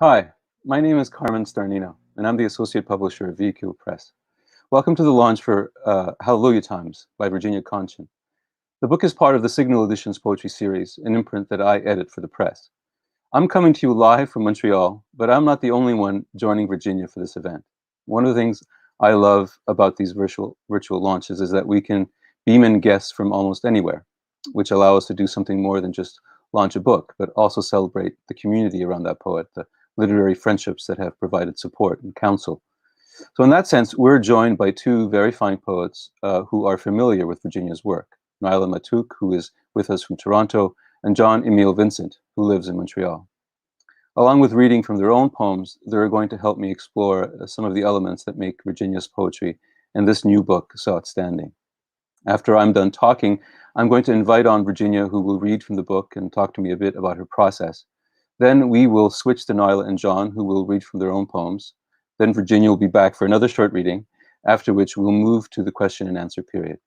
Hi, my name is Carmine Starnino, and I'm the Associate Publisher of Véhicule Press. Welcome to the launch for Hallelujah Times by Virginia Konchan. The book is part of the Signal Editions poetry series, an imprint that I edit for the press. I'm coming to you live from Montreal, but I'm not the only one joining Virginia for this event. One of the things I love about these virtual launches is that we can beam in guests from almost anywhere, which allow us to do something more than just launch a book, but also celebrate the community around that poet, the literary friendships that have provided support and counsel. So in that sense, we're joined by two very fine poets who are familiar with Virginia's work. Nyla Matuk, who is with us from Toronto, and Emil Vincent, who lives in Montreal. Along with reading from their own poems, they're going to help me explore some of the elements that make Virginia's poetry and this new book so outstanding. After I'm done talking, I'm going to invite on Virginia, who will read from the book and talk to me a bit about her process. Then we will switch to Nyla and John, who will read from their own poems. Then Virginia will be back for another short reading, after which we'll move to the question and answer period.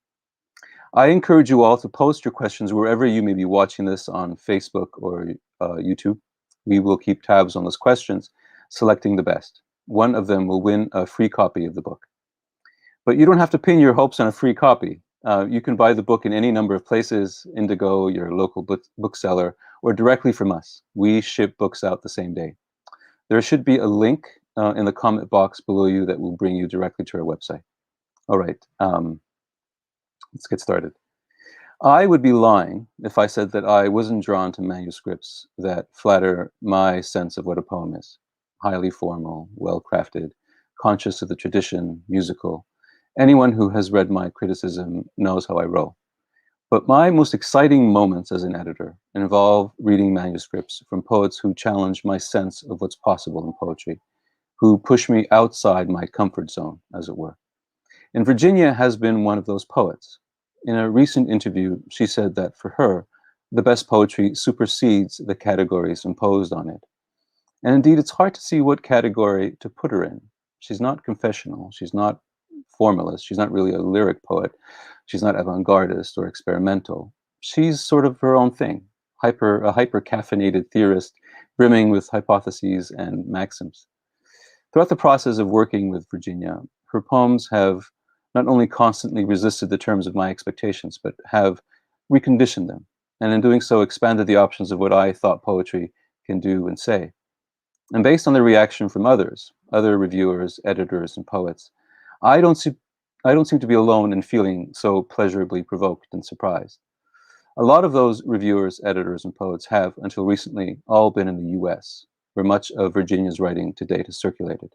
I encourage you all to post your questions wherever you may be watching this on Facebook or YouTube. We will keep tabs on those questions, selecting the best. One of them will win a free copy of the book. But you don't have to pin your hopes on a free copy. You can buy the book in any number of places, Indigo, your local bookseller, or directly from us. We ship books out the same day. There should be a link in the comment box below you that will bring you directly to our website. All right, let's get started. I would be lying if I said that I wasn't drawn to manuscripts that flatter my sense of what a poem is. Highly formal, well-crafted, conscious of the tradition, musical. Anyone who has read my criticism knows how I roll. But my most exciting moments as an editor involve reading manuscripts from poets who challenge my sense of what's possible in poetry, who push me outside my comfort zone, as it were. And Virginia has been one of those poets. In a recent interview, she said that for her, the best poetry supersedes the categories imposed on it. And indeed, it's hard to see what category to put her in. She's not confessional. She's not formalist. She's not really a lyric poet. She's not avant-gardist or experimental. She's sort of her own thing, a hyper-caffeinated theorist, brimming with hypotheses and maxims. Throughout the process of working with Virginia, her poems have not only constantly resisted the terms of my expectations, but have reconditioned them, and in doing so expanded the options of what I thought poetry can do and say. And based on the reaction from others, other reviewers, editors, and poets, I don't seem to be alone in feeling so pleasurably provoked and surprised. A lot of those reviewers, editors, and poets have, until recently, all been in the US, where much of Virginia's writing to date is circulated.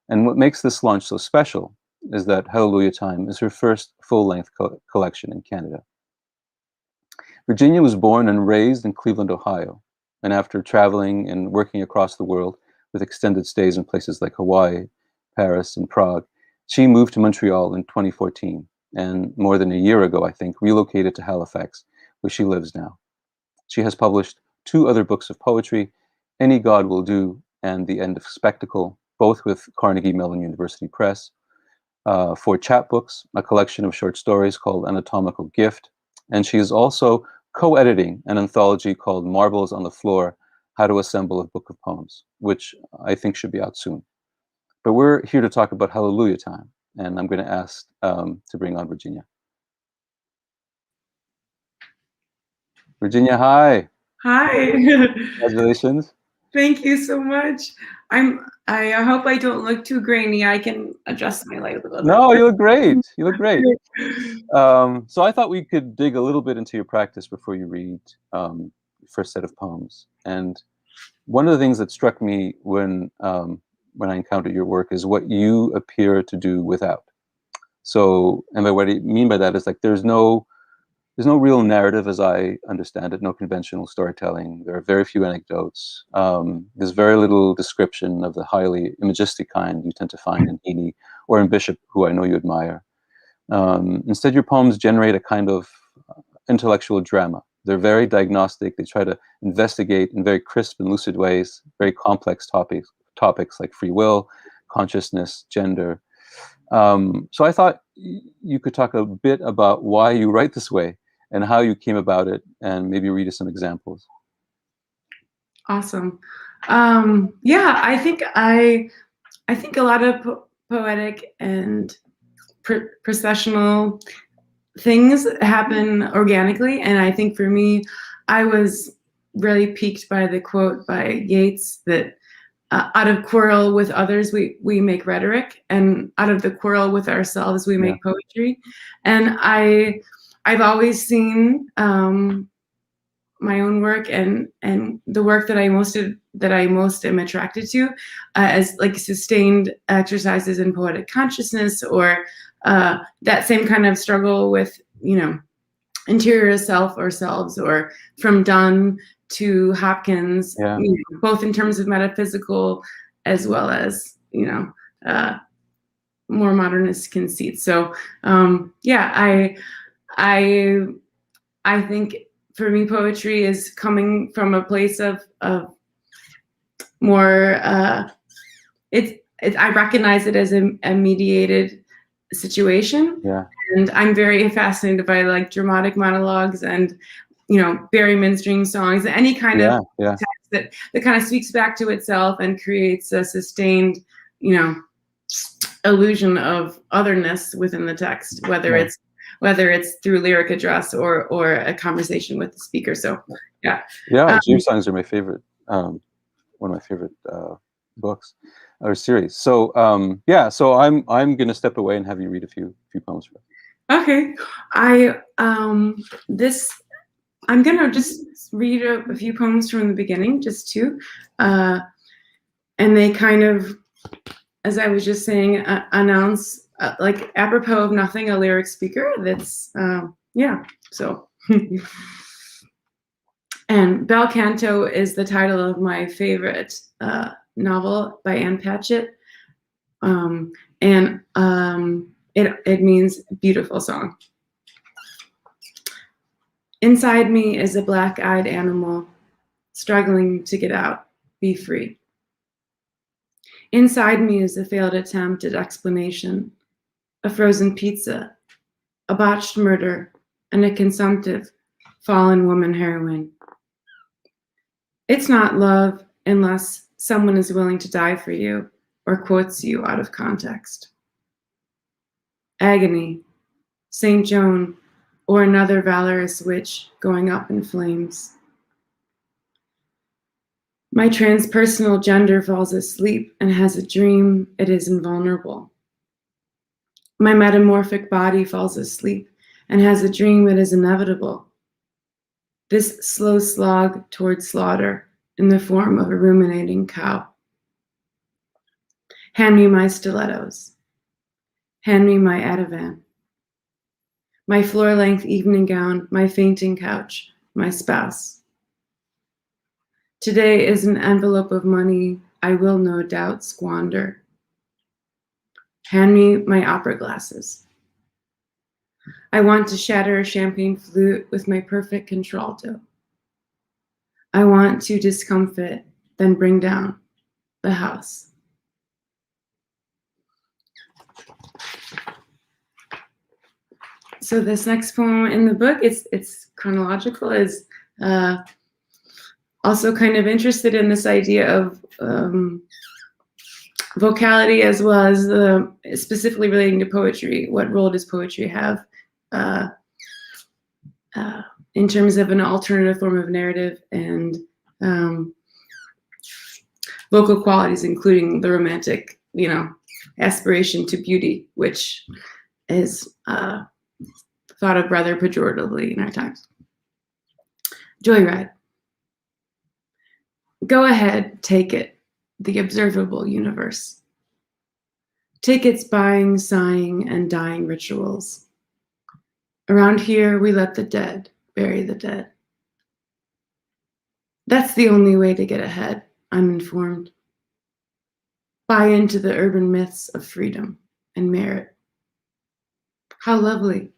And what makes this launch so special is that Hallelujah Time is her first full-length collection in Canada. Virginia was born and raised in Cleveland, Ohio, and after traveling and working across the world with extended stays in places like Hawaii, Paris, and Prague, she moved to Montreal in 2014, and more than a year ago, I think, relocated to Halifax, where she lives now. She has published 2 other books of poetry, Any God Will Do and The End of Spectacle, both with Carnegie Mellon University Press, 4 chapbooks, a collection of short stories called Anatomical Gift, and she is also co-editing an anthology called Marbles on the Floor, How to Assemble a Book of Poems, which I think should be out soon. But we're here to talk about Hallelujah Time, and I'm going to ask to bring on Virginia. Virginia, hi. Hi. Congratulations. Thank you so much. I hope I don't look too grainy. I can adjust my light a little No, bit. you look great. You look great. So I thought we could dig a little bit into your practice before you read your first set of poems. And one of the things that struck me when I encountered your work is what you appear to do without. So, and by what I mean by that is like there's no real narrative as I understand it, no conventional storytelling. There are very few anecdotes. There's very little description of the highly imagistic kind you tend to find in Heaney or in Bishop, who I know you admire. Instead, your poems generate a kind of intellectual drama. They're very diagnostic. They try to investigate in very crisp and lucid ways, very complex topics like free will, consciousness, gender. So I thought you could talk a bit about why you write this way and how you came about it, and maybe read us some examples. Awesome. Yeah, I think a lot of poetic and processional things happen organically, and I think for me, I was really piqued by the quote by Yeats that out of quarrel with others we make rhetoric, and out of the quarrel with ourselves we make poetry. And I've always seen my own work and the work that I most am attracted to as like sustained exercises in poetic consciousness, or that same kind of struggle with, you know, interior self or selves, or from Donne to Hopkins, you know, both in terms of metaphysical as well as, you know, more modernist conceits. So yeah, I think for me, poetry is coming from a place of more. I recognize it as a mediated situation, and I'm very fascinated by like dramatic monologues and, you know, Barry Minstring songs, any kind of text that kind of speaks back to itself and creates a sustained, you know, illusion of otherness within the text, whether it's through lyric address or a conversation with the speaker. So yeah. Dream songs are my favorite, one of my favorite books or series. So yeah, so I'm gonna step away and have you read a few poems for us. Okay, I'm gonna just read a few poems from the beginning, just two, and they kind of, as I was just saying, announce like apropos of nothing, a lyric speaker. That's yeah. So and Bel Canto is the title of my favorite novel by Anne Patchett, and it means beautiful song. Inside me is a black-eyed animal struggling to get out, be free. Inside me is a failed attempt at explanation, a frozen pizza, a botched murder, and a consumptive, fallen woman heroine. It's not love unless someone is willing to die for you or quotes you out of context. Agony, St. Joan, or another valorous witch going up in flames. My transpersonal gender falls asleep and has a dream it is invulnerable. My metamorphic body falls asleep and has a dream it is inevitable. This slow slog toward slaughter in the form of a ruminating cow. Hand me my stilettos. Hand me my Ativan. My floor-length evening gown, my fainting couch, my spouse. Today is an envelope of money I will no doubt squander. Hand me my opera glasses. I want to shatter a champagne flute with my perfect contralto. I want to discomfit, then bring down the house. So this next poem in the book, it's chronological, is also kind of interested in this idea of vocality, as well as specifically relating to poetry. What role does poetry have in terms of an alternative form of narrative, and vocal qualities, including the romantic, you know, aspiration to beauty, which is thought of rather pejoratively in our times. Joyride. Go ahead, take it, the observable universe. Take its buying, sighing, and dying rituals. Around here, we let the dead bury the dead. That's the only way to get ahead, I'm informed. Buy into the urban myths of freedom and merit. How lovely,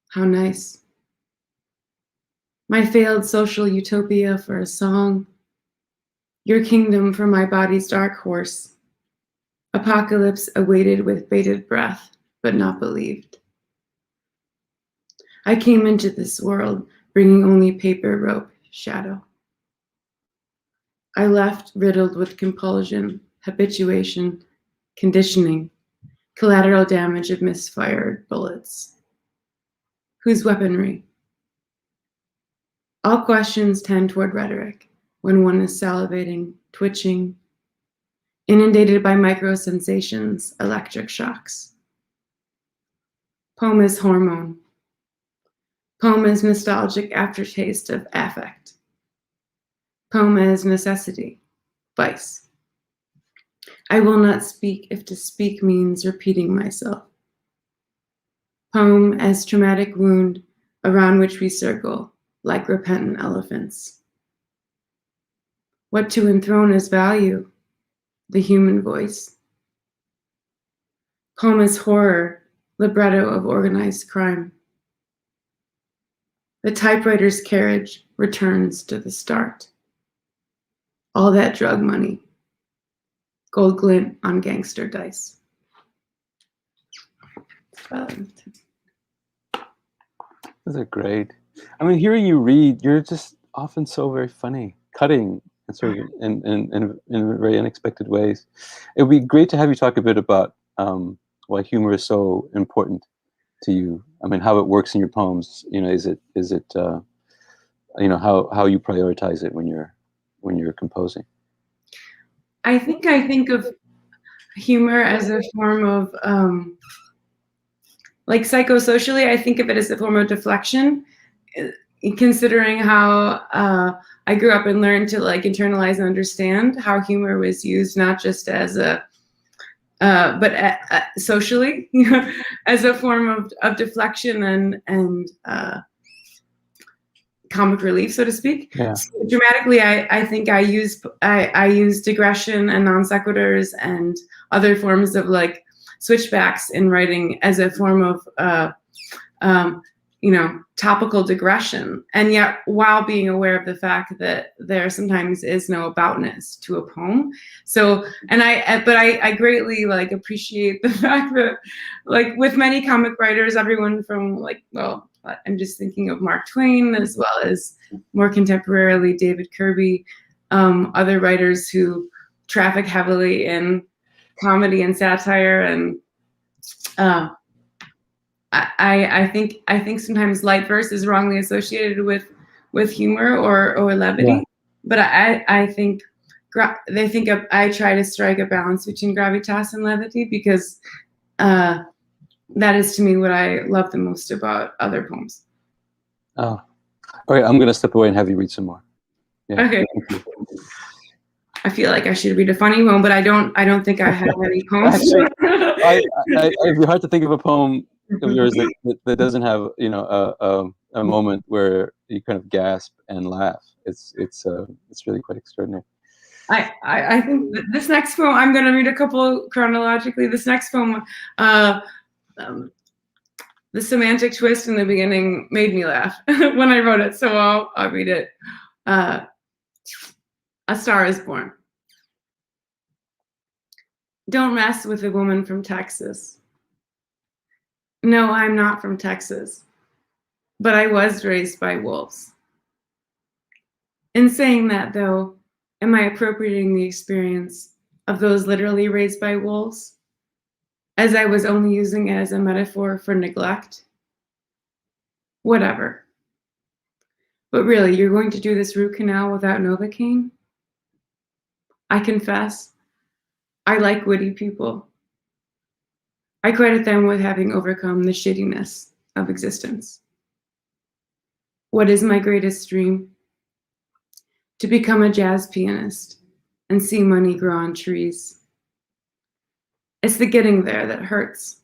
how nice. My failed social utopia for a song. Your kingdom for my body's dark horse. Apocalypse awaited with bated breath, but not believed. I came into this world bringing only paper, rope, shadow. I left riddled with compulsion, habituation, conditioning, collateral damage of misfired bullets. Whose weaponry? All questions tend toward rhetoric when one is salivating, twitching, inundated by micro-sensations, electric shocks. Poem is hormone. Poem is nostalgic aftertaste of affect. Poem as necessity, vice. I will not speak if to speak means repeating myself. Poem as traumatic wound around which we circle like repentant elephants. What to enthrone as value? The human voice. Poem is horror, libretto of organized crime. The typewriter's carriage returns to the start. All that drug money, gold glint on gangster dice. Those are great. I mean, hearing you read, you're just often so very funny, cutting, and sort of in very unexpected ways. It would be great to have you talk a bit about why humor is so important to you. I mean, how it works in your poems. You know, is it you know, how you prioritize it when you're composing? I think of humor as a form of like psychosocially, I think of it as a form of deflection, considering how I grew up and learned to like internalize and understand how humor was used, not just as a, but socially, you know, as a form of deflection and comic relief, so to speak. Yeah. So dramatically, I think I use digression and non sequiturs and other forms of like switchbacks in writing as a form of you know, topical digression, and yet while being aware of the fact that there sometimes is no aboutness to a poem. So, and I greatly like appreciate the fact that like with many comic writers, everyone from like, well, I'm just thinking of Mark Twain as well as more contemporarily David Kirby, other writers who traffic heavily in comedy and satire, and I think sometimes light verse is wrongly associated with humor or levity, yeah. But I think they think I try to strike a balance between gravitas and levity, because that is to me what I love the most about other poems. Oh, all right. I'm going to step away and have you read some more. Yeah. Okay. I feel like I should read a funny one, but I don't think I have any poems. Actually, it'd be hard to think of a poem of yours that doesn't have, you know, a moment where you kind of gasp and laugh. It's really quite extraordinary. I think this next poem, I'm going to read a couple chronologically. This next poem, the semantic twist in the beginning made me laugh when I wrote it, so I'll read it. A Star is Born. Don't mess with a woman from Texas. No, I'm not from Texas, but I was raised by wolves. In saying that, though, am I appropriating the experience of those literally raised by wolves, as I was only using it as a metaphor for neglect? Whatever. But really, you're going to do this root canal without Novocaine? I confess, I like witty people. I credit them with having overcome the shittiness of existence. What is my greatest dream? To become a jazz pianist and see money grow on trees. It's the getting there that hurts.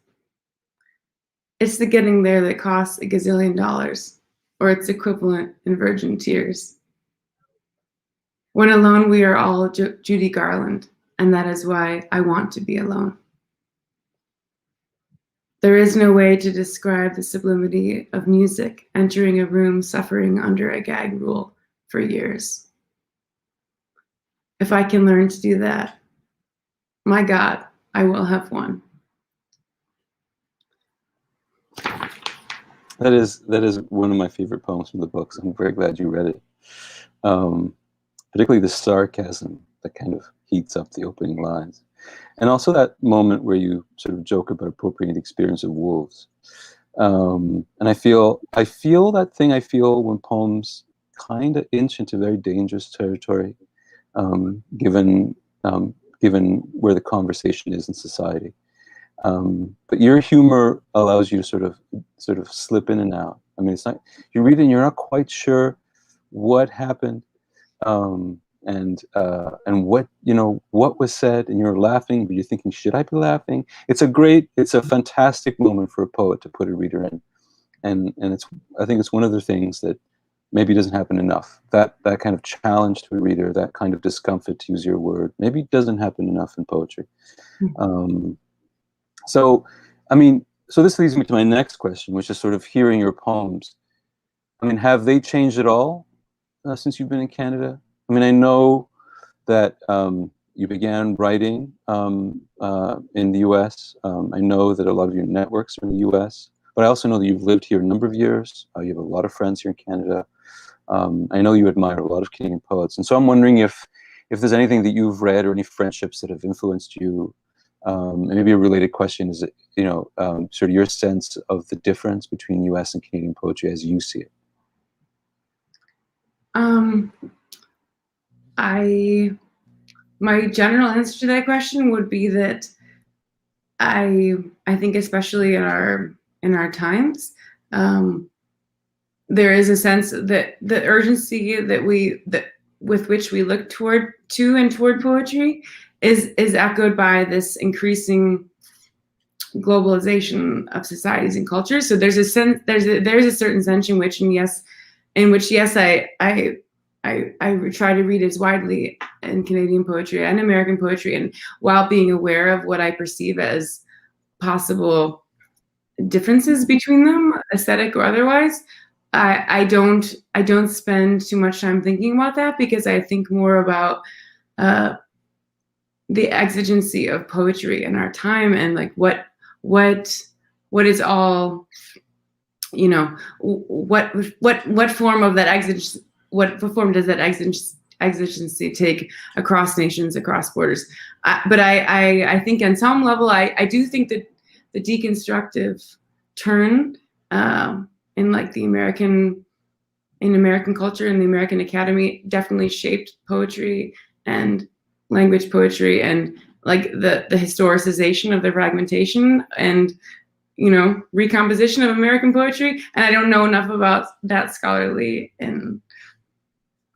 It's the getting there that costs $1 gazillion, or its equivalent in virgin tears. When alone, we are all Judy Garland, and that is why I want to be alone. There is no way to describe the sublimity of music entering a room suffering under a gag rule for years. If I can learn to do that, my God, I will have won. That is one of my favorite poems from the books. I'm very glad you read it. particularly the sarcasm that kind of heats up the opening lines. And also that moment where you sort of joke about appropriating the experience of wolves. And I feel that thing I feel when poems kind of inch into very dangerous territory, given where the conversation is in society. But your humor allows you to sort of slip in and out. I mean, it's not, you read it and you're not quite sure what happened, and what, what was said, and you're laughing, but you're thinking, should I be laughing? It's a fantastic moment for a poet to put a reader in, and I think it's one of the things that maybe doesn't happen enough. That kind of challenge to a reader, that kind of discomfort, to use your word, maybe doesn't happen enough in poetry. So this leads me to my next question, which is sort of hearing your poems. I mean, have they changed at all since you've been in Canada? I mean, I know that you began writing in the US. I know that a lot of your networks are in the US, but I also know that you've lived here a number of years. You have a lot of friends here in Canada. I know you admire a lot of Canadian poets. And so I'm wondering if there's anything that you've read or any friendships that have influenced you. And maybe a related question is, sort of your sense of the difference between US and Canadian poetry as you see it. My general answer to that question would be that I think, especially in our times, there is a sense that the urgency with which we look toward poetry is echoed by this increasing globalization of societies and cultures. So there's a certain sense in which I try to read as widely in Canadian poetry and American poetry, and while being aware of what I perceive as possible differences between them, aesthetic or otherwise, I don't spend too much time thinking about that, because I think more about the exigency of poetry in our time, and like what is all, what form of that exigency, what form does that exigency take across nations, across borders? But I think on some level, I do think that the deconstructive turn in like the American culture and the American Academy definitely shaped poetry and language poetry, and like the historicization of the fragmentation and recomposition of American poetry. And I don't know enough about that scholarly in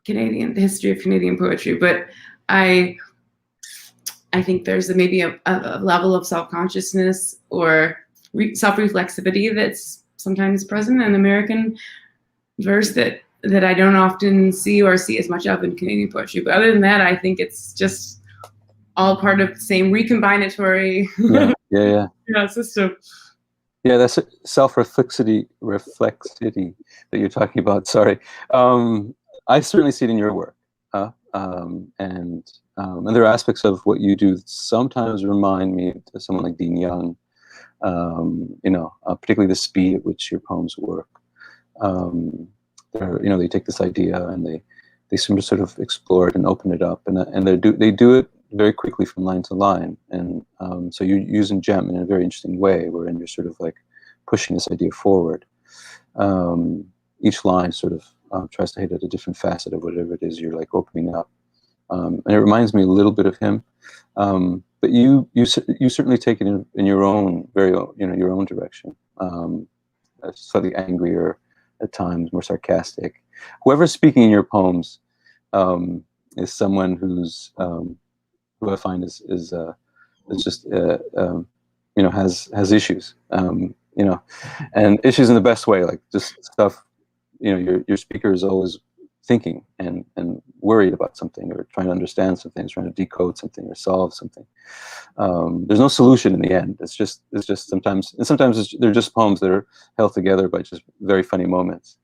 the history of Canadian poetry, but I think there's maybe a level of self-consciousness or self-reflexivity that's sometimes present in American verse that I don't often see as much of in Canadian poetry. But other than that, I think it's just all part of the same recombinatory system. Yeah, that's self-reflexity that you're talking about. Sorry. I certainly see it in your work. And there are aspects of what you do that sometimes remind me of someone like Dean Young, particularly the speed at which your poems work. They take this idea and they sort of explore it and open it up, and they do it very quickly from line to line. And so you're using gem in a very interesting way, wherein you're sort of like pushing this idea forward. Each line sort of tries to hit at a different facet of whatever it is you're like opening up. And it reminds me a little bit of him. But you certainly take it in your own your own direction. Slightly angrier at times, more sarcastic. Whoever's speaking in your poems is someone who's who I find is just has issues, and issues in the best way, like just stuff. Your speaker is always thinking and worried about something, or trying to understand something, trying to decode something or solve something. There's no solution in the end. It's just sometimes they're just poems that are held together by just very funny moments,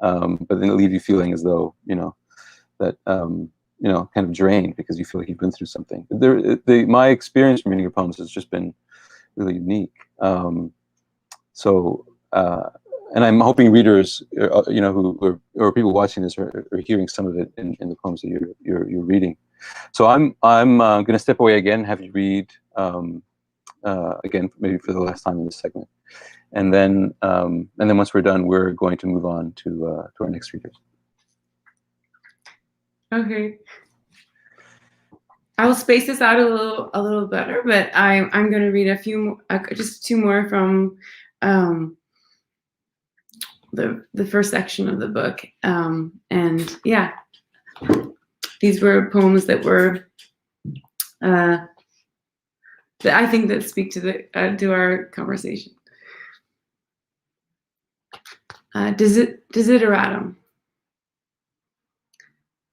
but then it leave you feeling as though that kind of drained, because you feel like you've been through something. My experience from reading your poems has just been really unique. and I'm hoping readers, who or people watching this are hearing some of it in the poems that you're reading. So I'm going to step away again, have you read again, maybe for the last time in this segment, and then once we're done, we're going to move on to our next readers. Okay. I will space this out a little better, but I'm going to read a few, just two more from the first section of the book, and yeah, these were poems that were that I think that speak to our conversation. Desideratum.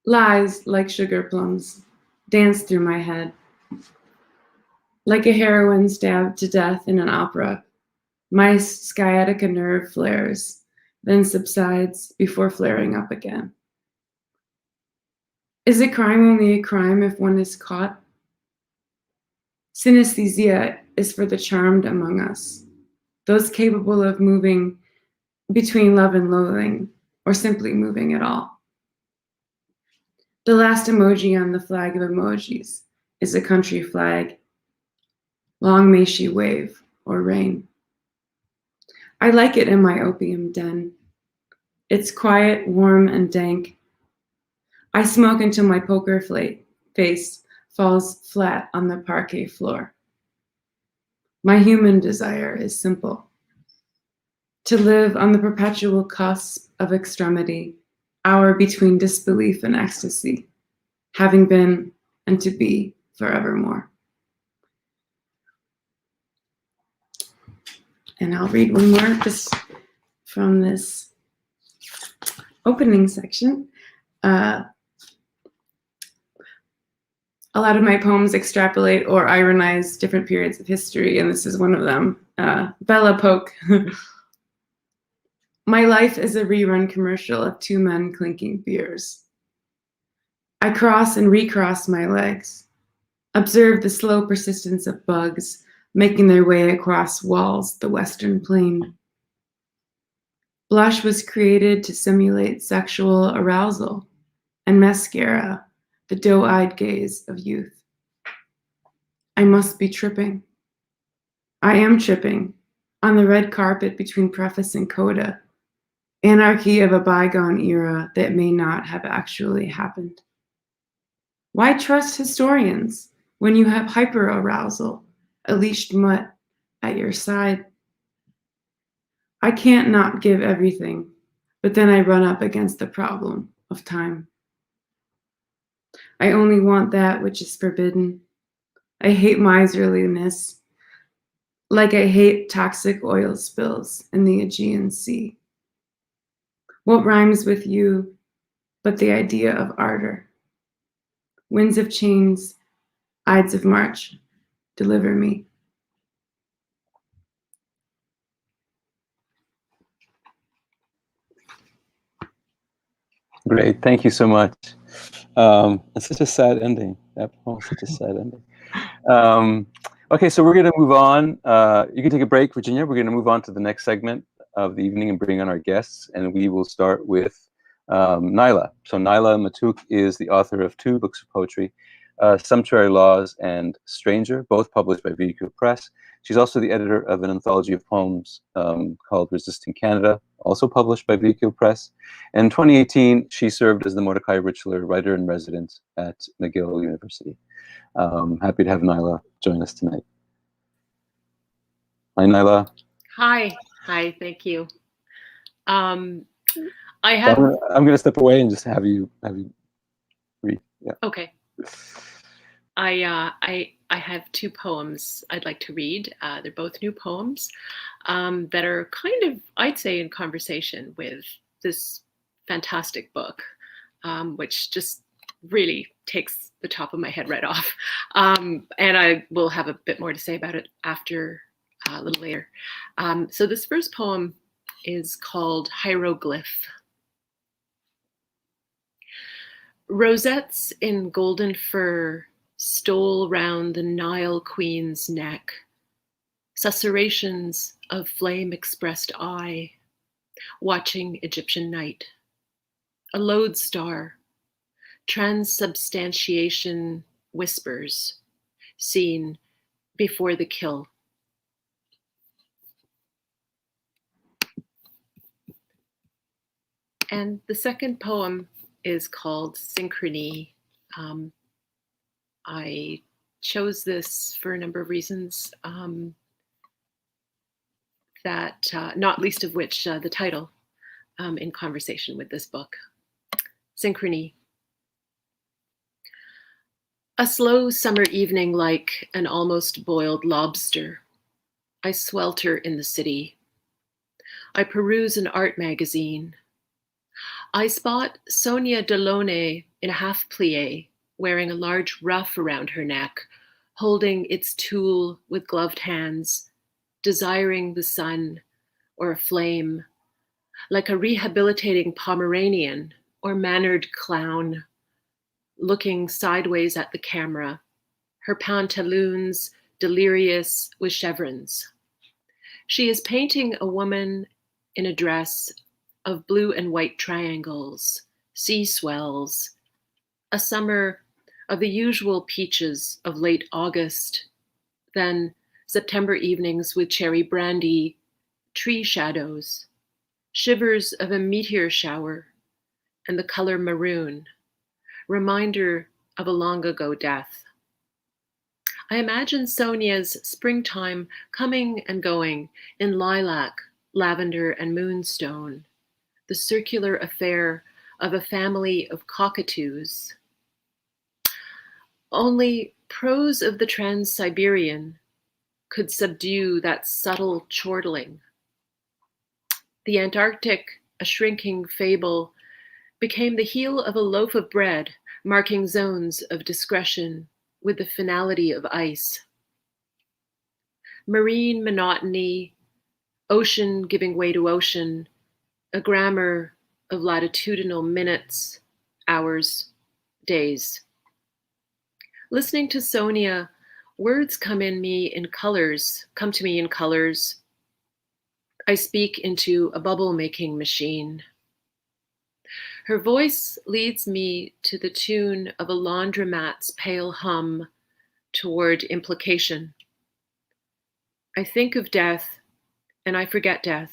Lies like sugar plums dance through my head, like a heroine stabbed to death in an opera. My sciatica nerve flares, then subsides before flaring up again. Is a crime only a crime if one is caught? Synesthesia is for the charmed among us, those capable of moving between love and loathing, or simply moving at all. The last emoji on the flag of emojis is a country flag. Long may she wave or rain. I like it in my opium den. It's quiet, warm, and dank. I smoke until my poker face falls flat on the parquet floor. My human desire is simple: to live on the perpetual cusp of extremity, hour between disbelief and ecstasy, having been and to be forevermore. And I'll read one more just from this opening section. A lot of my poems extrapolate or ironize different periods of history, and this is one of them. Bella Polk. My life is a rerun commercial of two men clinking beers. I cross and recross my legs, observe the slow persistence of bugs making their way across walls the Western Plain. Blush was created to simulate sexual arousal, and mascara, the doe-eyed gaze of youth. I must be tripping. I am tripping on the red carpet between preface and coda, anarchy of a bygone era that may not have actually happened. Why trust historians when you have hyperarousal, a leashed mutt at your side? I can't not give everything, but then I run up against the problem of time. I only want that which is forbidden. I hate miserliness, like I hate toxic oil spills in the Aegean Sea. What rhymes with you but the idea of ardor? Winds of chains, Ides of March, deliver me. Great, thank you so much. It's such a sad ending. That poem was such a sad ending. Okay, so we're going to move on. You can take a break, Virginia. We're going to move on to the next segment of the evening and bring on our guests, and we will start with Nyla. So Nyla Matuk is the author of two books of poetry, Sumptuary Laws and Stranger, both published by Véhicule Press. She's also the editor of an anthology of poems called Resisting Canada, also published by Véhicule Press. In 2018, she served as the Mordecai Richler Writer-in-Residence at McGill University. Happy to have Nyla join us tonight. Hi, Nyla. Hi, thank you. I'm going to step away and just have you read. Yeah. Okay. I have two poems I'd like to read. They're both new poems that are kind of, I'd say, in conversation with this fantastic book, which just really takes the top of my head right off. And I will have a bit more to say about it after a little later. So this first poem is called Hieroglyph. Rosettes in golden fur stole round the Nile queen's neck, susurrations of flame-expressed eye, watching Egyptian night, a lodestar, transubstantiation whispers, seen before the kill. And the second poem is called Synchrony. I chose this for a number of reasons, that not least of which the title, in conversation with this book. Synchrony. A slow summer evening like an almost boiled lobster. I swelter in the city. I peruse an art magazine. I spot Sonia Delaunay in a half plie, wearing a large ruff around her neck, holding its tool with gloved hands, desiring the sun or a flame, like a rehabilitating Pomeranian or mannered clown, looking sideways at the camera, her pantaloons delirious with chevrons. She is painting a woman in a dress of blue and white triangles, sea swells, a summer of the usual peaches of late August, then September evenings with cherry brandy, tree shadows, shivers of a meteor shower, and the color maroon, reminder of a long ago death. I imagine Sonia's springtime coming and going in lilac, lavender, and moonstone, the circular affair of a family of cockatoos. Only prose of the Trans-Siberian could subdue that subtle chortling. The Antarctic, a shrinking fable, became the heel of a loaf of bread, marking zones of discretion with the finality of ice. Marine monotony, ocean giving way to ocean, a grammar of latitudinal minutes, hours, days. Listening to Sonia, words come to me in colors. I speak into a bubble-making machine. Her voice leads me to the tune of a laundromat's pale hum toward implication. I think of death, and I forget death.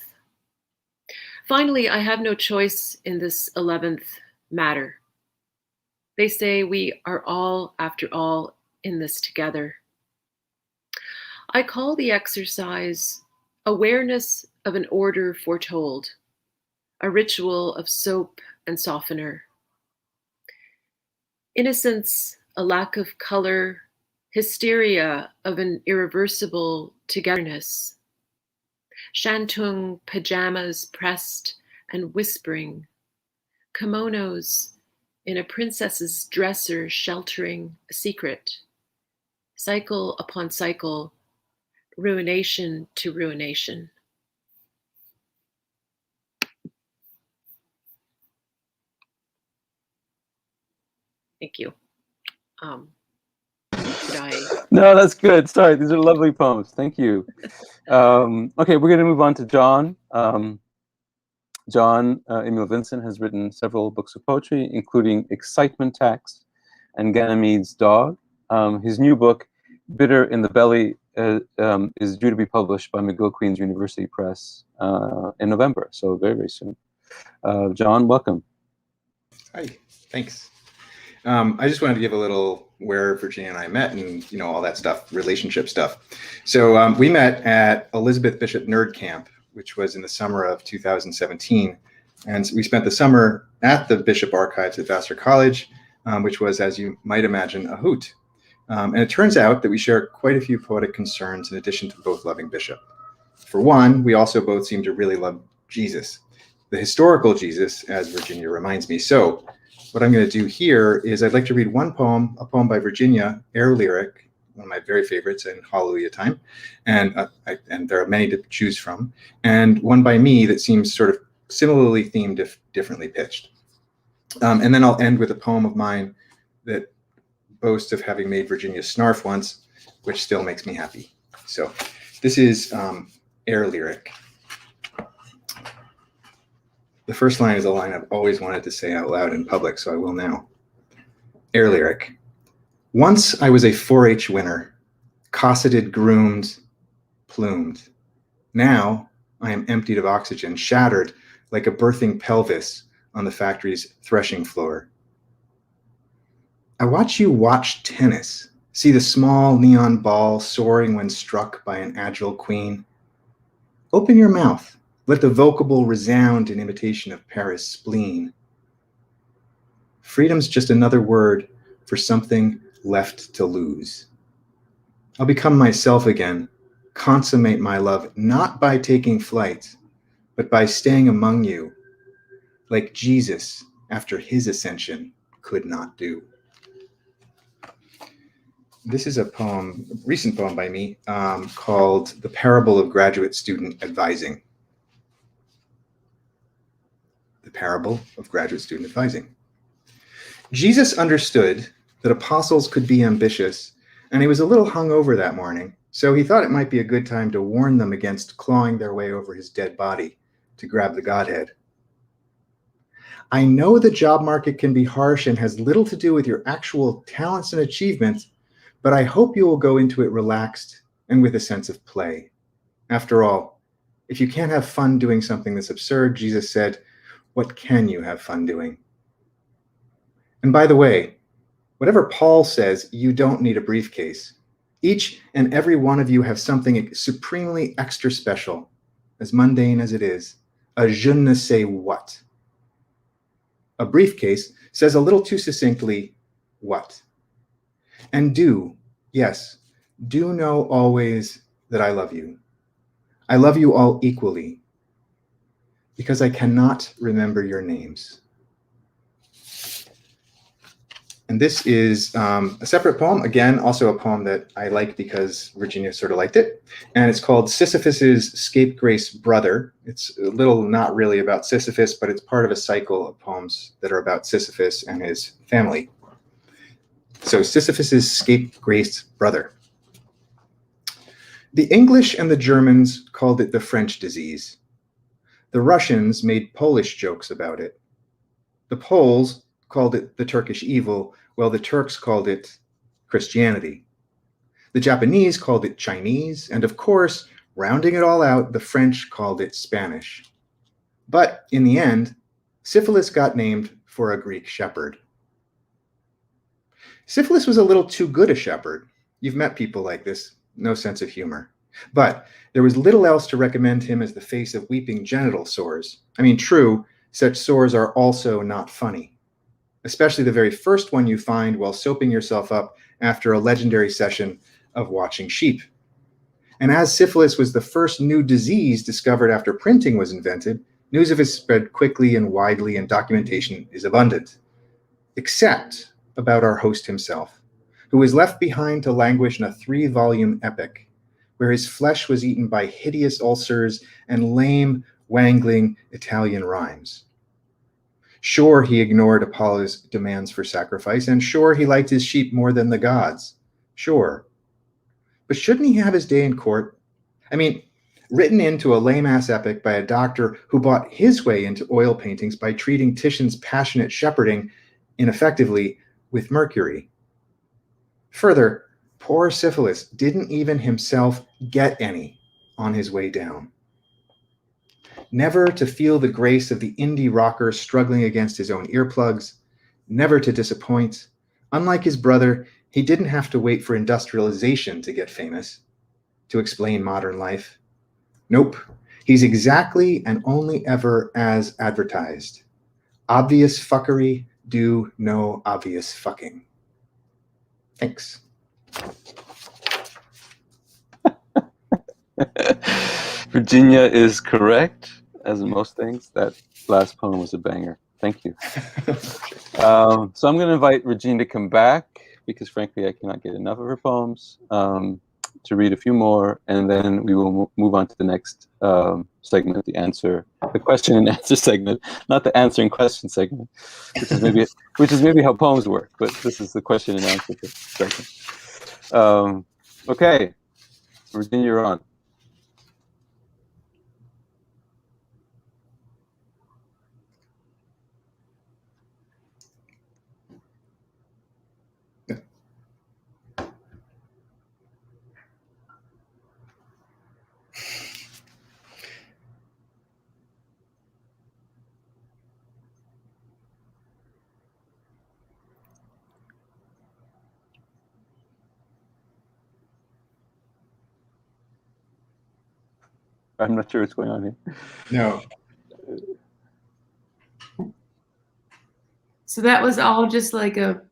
Finally, I have no choice in this 11th matter. They say we are all, after all, in this together. I call the exercise awareness of an order foretold, a ritual of soap and softener. Innocence, a lack of color, hysteria of an irreversible togetherness. Shantung pajamas pressed and whispering, kimonos in a princess's dresser sheltering a secret. Cycle upon cycle, ruination to ruination. Thank you. No, that's good. Sorry, these are lovely poems. Thank you. Okay, we're going to move on to John. John, Emil Vincent, has written several books of poetry, including Excitement Tax and Ganymede's Dog. His new book, Bitter in the Belly, is due to be published by McGill-Queen's University Press in November, so very, very soon. John, welcome. Hi, thanks. I just wanted to give a little where Virginia and I met and, all that stuff, relationship stuff. So we met at Elizabeth Bishop Nerd Camp, which was in the summer of 2017. And we spent the summer at the Bishop Archives at Vassar College, which was, as you might imagine, a hoot. And it turns out that we share quite a few poetic concerns in addition to both loving Bishop. For one, we also both seem to really love Jesus, the historical Jesus, as Virginia reminds me. So what I'm going to do here is I'd like to read one poem, a poem by Virginia, Air Lyric, one of my very favorites in Hallelujah time. And there are many to choose from. And one by me that seems sort of similarly themed, if differently pitched. And then I'll end with a poem of mine that boasts of having made Virginia snarf once, which still makes me happy. So this is Air Lyric. The first line is a line I've always wanted to say out loud in public, so I will now. Air lyric. Once I was a 4-H winner, cosseted, groomed, plumed. Now I am emptied of oxygen, shattered like a birthing pelvis on the factory's threshing floor. I watch you watch tennis, see the small neon ball soaring when struck by an agile queen. Open your mouth, let the vocable resound in imitation of Paris' spleen. Freedom's just another word for something left to lose. I'll become myself again, consummate my love, not by taking flight, but by staying among you, like Jesus after his ascension could not do. This is a poem, a recent poem by me, called The Parable of Graduate Student Advising. The Parable of Graduate Student Advising. Jesus understood that apostles could be ambitious, and he was a little hungover that morning, so he thought it might be a good time to warn them against clawing their way over his dead body to grab the Godhead. I know the job market can be harsh and has little to do with your actual talents and achievements, but I hope you will go into it relaxed and with a sense of play. After all, if you can't have fun doing something that's absurd, Jesus said, what can you have fun doing? And by the way, whatever Paul says, you don't need a briefcase. Each and every one of you have something supremely extra special, as mundane as it is, a je ne sais what. A briefcase says a little too succinctly, what? And do, yes, do know always that I love you. I love you all equally, because I cannot remember your names. And this is a separate poem, again, also a poem that I like because Virginia sort of liked it. And it's called Sisyphus's Scapegrace Brother. It's a little not really about Sisyphus, but it's part of a cycle of poems that are about Sisyphus and his family. So Sisyphus's Scapegrace Brother. The English and the Germans called it the French disease. The Russians made Polish jokes about it. The Poles called it the Turkish evil, while the Turks called it Christianity. The Japanese called it Chinese, and of course, rounding it all out, the French called it Spanish. But in the end, syphilis got named for a Greek shepherd. Syphilis was a little too good a shepherd. You've met people like this, no sense of humor. But there was little else to recommend him as the face of weeping genital sores. I mean, true, such sores are also not funny, especially the very first one you find while soaping yourself up after a legendary session of watching sheep. And as syphilis was the first new disease discovered after printing was invented, news of it spread quickly and widely, and documentation is abundant. Except about our host himself, who was left behind to languish in a 3-volume epic, where his flesh was eaten by hideous ulcers and lame, wangling Italian rhymes. Sure, he ignored Apollo's demands for sacrifice, and sure, he liked his sheep more than the gods. Sure. But shouldn't he have his day in court? I mean, written into a lame-ass epic by a doctor who bought his way into oil paintings by treating Titian's passionate shepherding, ineffectively, with mercury. Further, poor Syphilis didn't even himself get any on his way down. Never to feel the grace of the indie rocker struggling against his own earplugs, never to disappoint. Unlike his brother, he didn't have to wait for industrialization to get famous, to explain modern life. Nope, he's exactly and only ever as advertised. Obvious fuckery, do no obvious fucking. Thanks. Virginia is correct, as in most things. That last poem was a banger. Thank you. So I'm going to invite Virginia to come back, because frankly, I cannot get enough of her poems, to read a few more, and then we will move on to the next segment, the question and answer segment, not the answer and question segment, which is maybe how poems work, but this is the question and answer segment. Okay, Virginia, you're on. I'm not sure what's going on here. No. So that was all just like a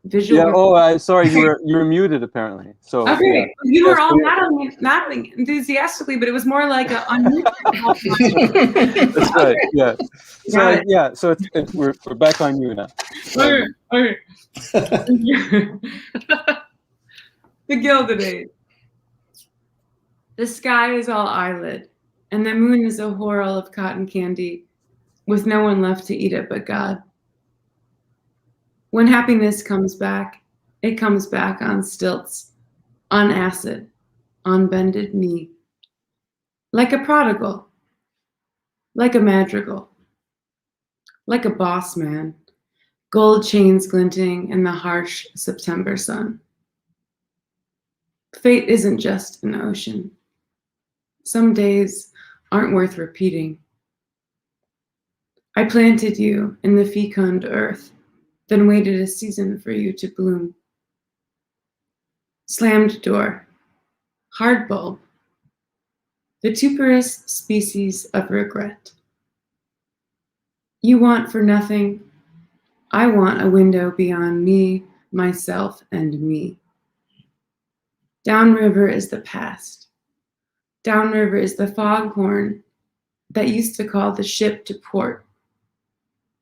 visual. Yeah. Oh, sorry. You were muted apparently. So Okay, yeah. you were Yes, all so- not enthusiastically, but it was more like a That's right. Yeah. So Got it. yeah. So we're back on you now. Okay. The Gilded Age. The sky is all eyelid, and the moon is a whorl of cotton candy, with no one left to eat it but God. When happiness comes back, it comes back on stilts, on acid, on bended knee. Like a prodigal, like a madrigal, like a boss man, gold chains glinting in the harsh September sun. Fate isn't just an ocean. Some days aren't worth repeating. I planted you in the fecund earth, then waited a season for you to bloom. Slammed door, hard bulb, the tuberous species of regret. You want for nothing, I want a window beyond me, myself, and me. Downriver is the past. Downriver is the foghorn that used to call the ship to port,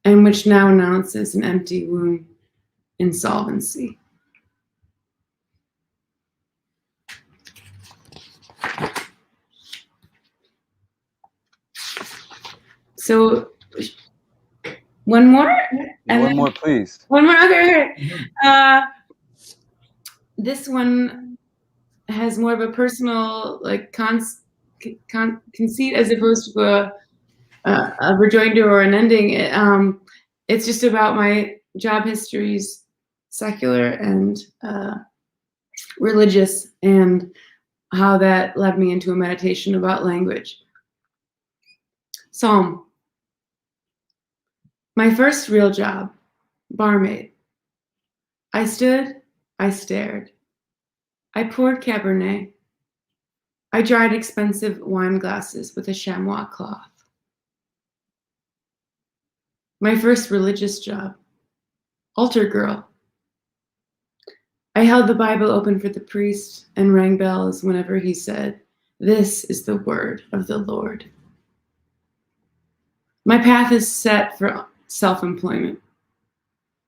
and which now announces an empty womb, insolvency. So, one more? And One then- more, please. One more, okay. This one has more of a personal, like, conceit as opposed to a rejoinder or an ending. It's just about my job histories, secular and religious, and how that led me into a meditation about language. Psalm. My first real job, barmaid. I stood, I stared. I poured Cabernet. I dried expensive wine glasses with a chamois cloth. My first religious job, altar girl. I held the Bible open for the priest and rang bells whenever he said, "This is the word of the Lord." My path is set for self-employment.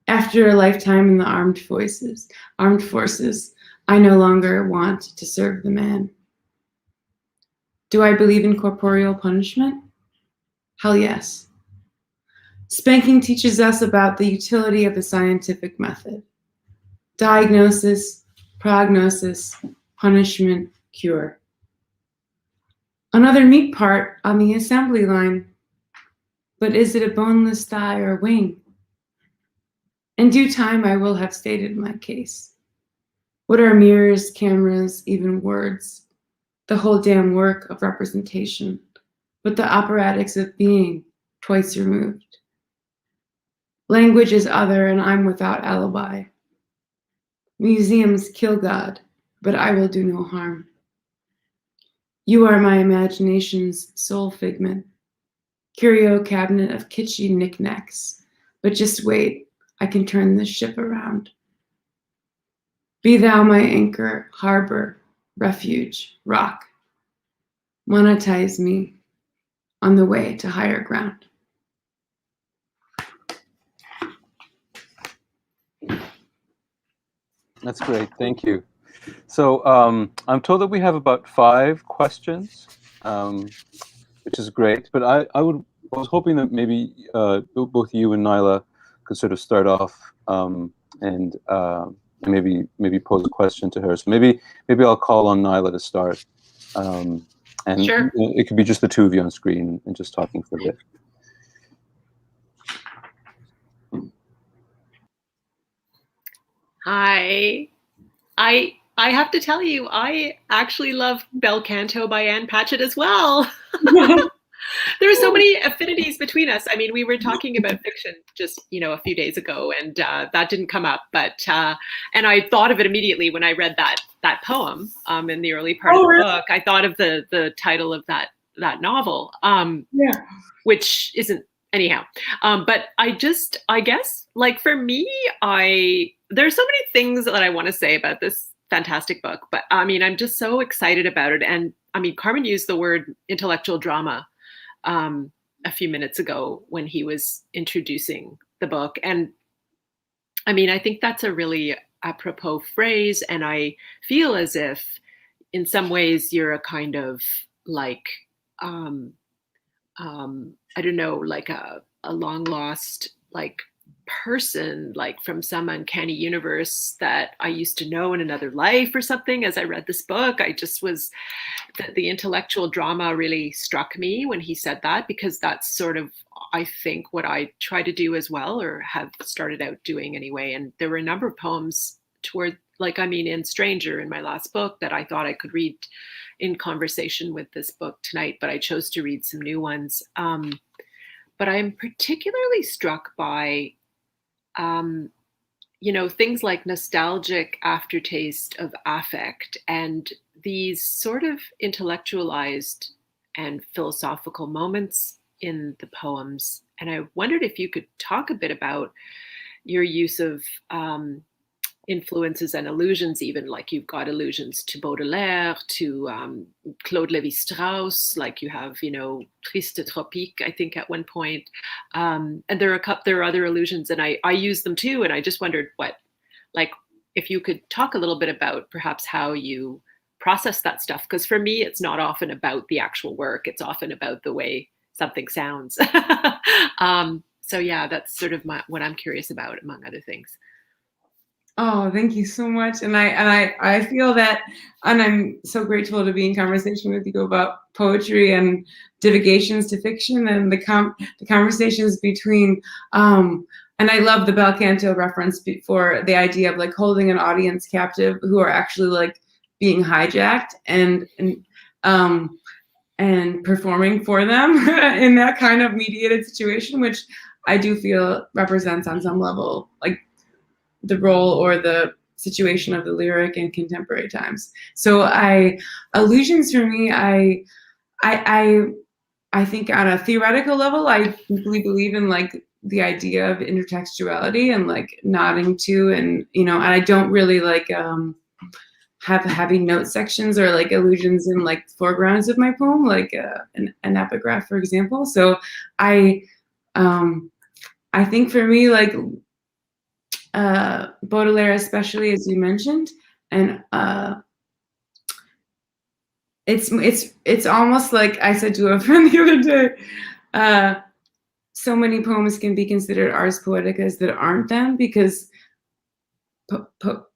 After a lifetime in the armed forces, I no longer want to serve the man. Do I believe in corporeal punishment? Hell yes. Spanking teaches us about the utility of the scientific method. Diagnosis, prognosis, punishment, cure. Another meat part on the assembly line. But is it a boneless thigh or wing? In due time, I will have stated my case. What are mirrors, cameras, even words? The whole damn work of representation, but the apparatics of being twice removed. Language is other, and I'm without alibi. Museums kill God, but I will do no harm. You are my imagination's sole figment, curio cabinet of kitschy knickknacks, but just wait, I can turn this ship around. Be thou my anchor, harbor, refuge, rock. Monetize me on the way to higher ground. That's great. Thank you. So I'm told that we have about 5 questions, which is great. But I was hoping that maybe both you and Nyla could sort of start off and maybe pose a question to her. So maybe I'll call on Nyla to start. And Sure. it could be just the two of you on screen and just talking for a bit. Hi. I have to tell you, I actually love Bel Canto by Anne Patchett as well. There are so many affinities between us. I mean, we were talking about fiction just, a few days ago, and that didn't come up. But and I thought of it immediately when I read that poem in the early part of the book. I thought of the title of that that novel, Yeah. which isn't anyhow. But I guess, like, for me, there's so many things that I want to say about this fantastic book, but I mean, I'm just so excited about it. And I mean, Carmine used the word intellectual drama a few minutes ago when he was introducing the book. And I mean, I think that's a really apropos phrase. And I feel as if in some ways you're a kind of like, I don't know, like a long lost like person, like from some uncanny universe that I used to know in another life or something. As I read this book, I just was, the intellectual drama really struck me when he said that, because that's sort of, I think, what I try to do as well, or have started out doing anyway. And there were a number of poems toward, like, I mean, in Stranger, in my last book, that I thought I could read in conversation with this book tonight, but I chose to read some new ones. But I'm particularly struck by, you know, things like nostalgic aftertaste of affect and these sort of intellectualized and philosophical moments in the poems. And I wondered if you could talk a bit about your use of influences and allusions, even, like you've got allusions to Baudelaire, to Claude Lévi-Strauss, like you have, you know, Triste Tropique, I think, at one point. And there are other allusions, and I use them too. And I just wondered if you could talk a little bit about perhaps how you process that stuff. Because for me, it's not often about the actual work. It's often about the way something sounds. So yeah, that's sort of what I'm curious about, among other things. Oh, thank you so much. And I feel that, and I'm so grateful to be in conversation with you about poetry and divagations to fiction, and the conversations between, and I love the bel canto reference for the idea of like holding an audience captive who are actually like being hijacked and performing for them in that kind of mediated situation, which I do feel represents on some level like the role or the situation of the lyric in contemporary times. So allusions for me, I think on a theoretical level, I deeply believe in like the idea of intertextuality and like nodding to, and, you know, and I don't really like have heavy note sections or like allusions in like foregrounds of my poem, like an epigraph, for example. So I think for me, like, Baudelaire, especially, as you mentioned, and it's almost like I said to a friend the other day, so many poems can be considered ars poeticas that aren't them, because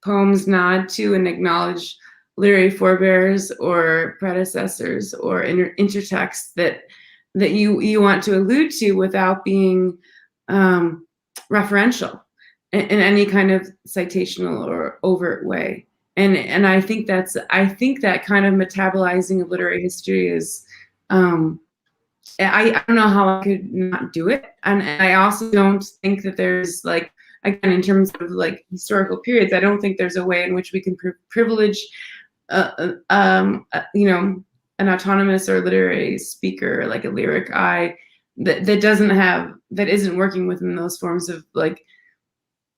poems nod to and acknowledge literary forebears or predecessors or intertexts that you want to allude to without being referential in any kind of citational or overt way. And I think that kind of metabolizing of literary history is, I don't know how I could not do it. And I also don't think that there's like, again, in terms of like historical periods, I don't think there's a way in which we can privilege, you know, an autonomous or literary speaker, like a lyric eye that isn't working within those forms of like,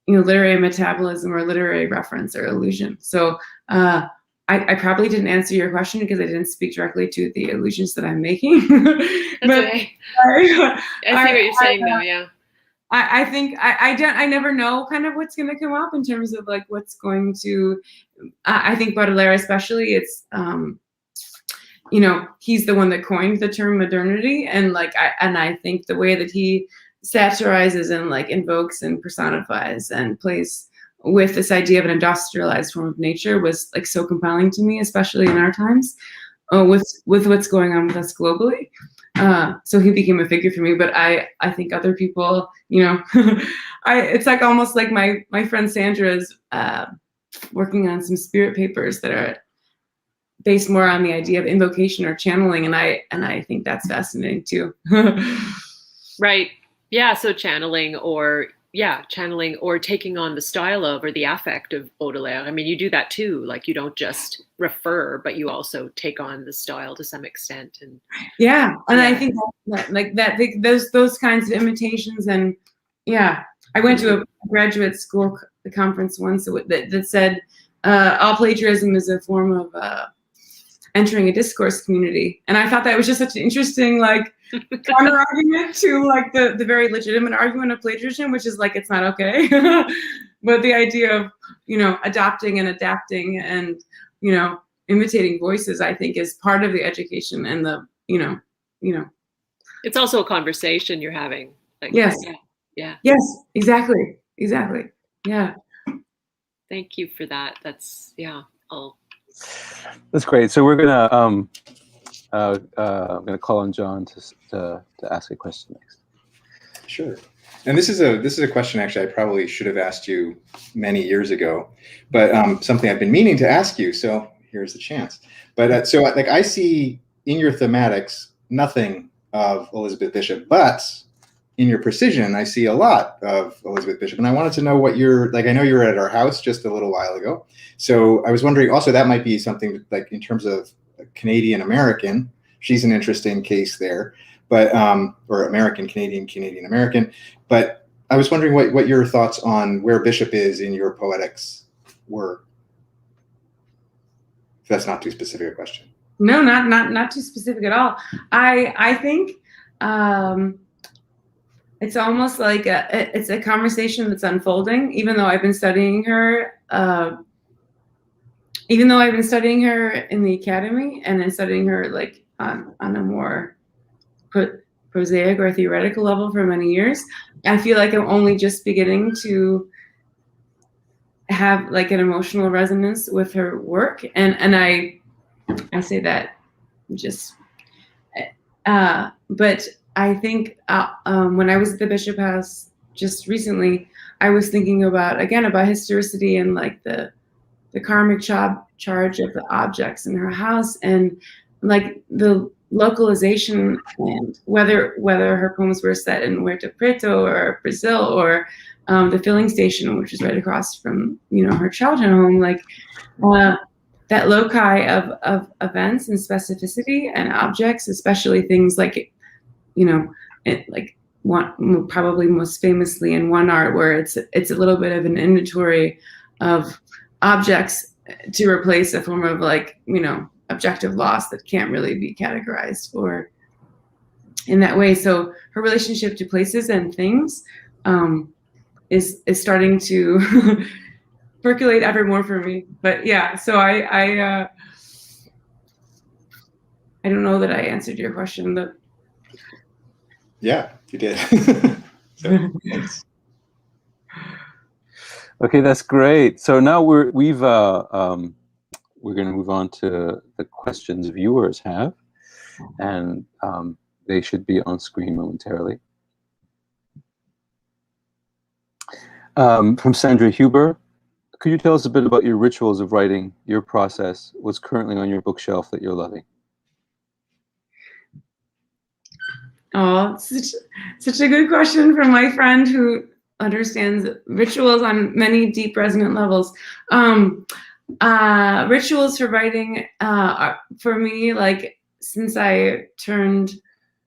you know, literary metabolism or literary reference or allusion. So I probably didn't answer your question because I didn't speak directly to the allusions that I'm making. That's okay. I see what you're saying though, yeah. I think I never know kind of what's going to come up in terms of like what's going to, I think Baudelaire especially, it's, you know, he's the one that coined the term modernity. And like, I think the way that he satirizes and like invokes and personifies and plays with this idea of an industrialized form of nature was like so compelling to me, especially in our times, with what's going on with us globally. So he became a figure for me, but I think other people, you know, it's like almost like my friend Sandra is working on some spirit papers that are based more on the idea of invocation or channeling, and I think that's fascinating too. Right. Yeah. So channeling, or, channeling or taking on the style of or the affect of Baudelaire. I mean, you do that too. Like, you don't just refer, but you also take on the style to some extent. And I think those kinds of imitations, and I went to a graduate school conference once that said all plagiarism is a form of entering a discourse community, and I thought that was just such an interesting counter argument to the very legitimate argument of plagiarism, which is it's not okay. But the idea of adopting and adapting and imitating voices, I think, is part of the education and the it's also a conversation you're having. Yes. Yeah. Yes, exactly. Yeah. Thank you for that. That's That's great. So we're gonna I'm gonna call on John to ask a question next. Sure. And this is a question actually I probably should have asked you many years ago, but something I've been meaning to ask you. So here's the chance. But so I see in your thematics nothing of Elizabeth Bishop, but in your precision I see a lot of Elizabeth Bishop. And I wanted to know what you're I know you were at our house just a little while ago. So I was wondering also, that might be something in terms of Canadian American. She's an interesting case there, but or American Canadian, Canadian American. But I was wondering what your thoughts on where Bishop is in your poetics were. If that's not too specific a question. No, not too specific at all. I think it's almost like it's a conversation that's unfolding. Even though I've been studying her, in the academy, and then studying her on a more prosaic or theoretical level for many years, I feel like I'm only just beginning to have an emotional resonance with her work, and I say that just, but I think when I was at the Bishop House just recently, I was thinking about historicity and the karmic charge of the objects in her house, and the localization, and whether her poems were set in Puerto Preto or Brazil or the filling station, which is right across from her childhood home, that loci of events and specificity and objects, especially things probably most famously in one art where it's a little bit of an inventory of objects to replace a form of objective loss that can't really be categorized or in that way. So her relationship to places and things is starting to percolate ever more for me. But so I don't know that I answered your question, but yeah, you did. So, thanks. Okay, that's great. So now we're going to move on to the questions viewers have, and they should be on screen momentarily. From Sandra Huber, could you tell us a bit about your rituals of writing, your process, what's currently on your bookshelf that you're loving? Oh, such a good question from my friend who understands rituals on many deep resonant levels. Rituals for writing, for me, since I turned,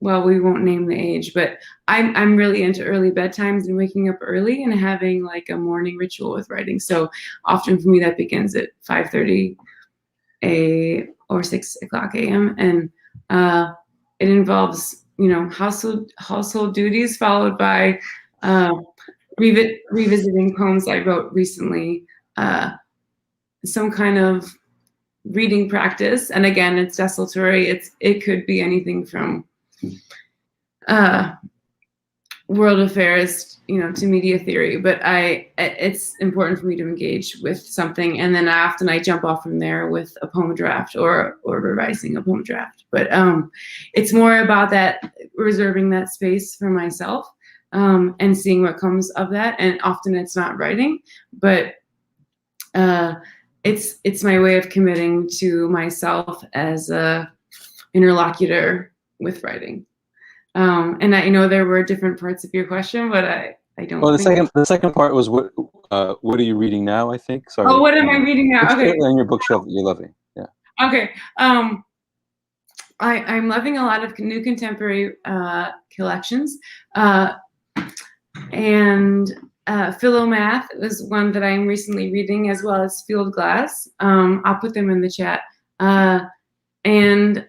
well, we won't name the age, but I'm really into early bedtimes and waking up early and having a morning ritual with writing. So often for me that begins at 5:30 or 6 o'clock a.m. and it involves household duties, followed by revisiting poems I wrote recently, some kind of reading practice, and again, it's desultory. It could be anything from world affairs, to media theory. But it's important for me to engage with something, and then often I jump off from there with a poem draft or revising a poem draft. But it's more about that, reserving that space for myself, and seeing what comes of that. And often it's not writing, but it's my way of committing to myself as a interlocutor with writing. And I know there were different parts of your question, but I don't. Well, think the second part was what are you reading now? I think. Sorry. Oh, what am I reading now? What's Okay. on your bookshelf that you're loving? Yeah. Okay. I'm loving a lot of new contemporary collections, and Philomath is one that I'm recently reading, as well as Field Glass. I'll put them in the chat. And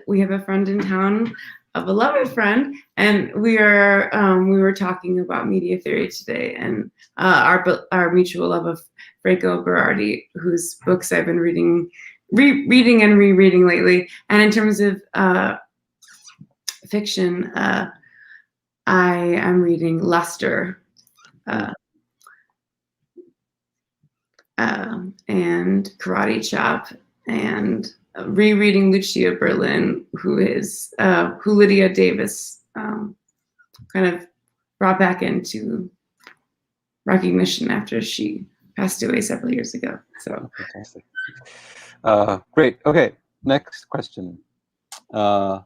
we have a friend in town, a beloved friend, and we were talking about media theory today, and our mutual love of Franco Berardi, whose books I've been reading and rereading lately. And in terms of fiction, I am reading Luster, and Karate Chop, and rereading Lucia Berlin, who Lydia Davis kind of brought back into recognition after she passed away several years ago. So fantastic. Great. Okay. Next question. Layla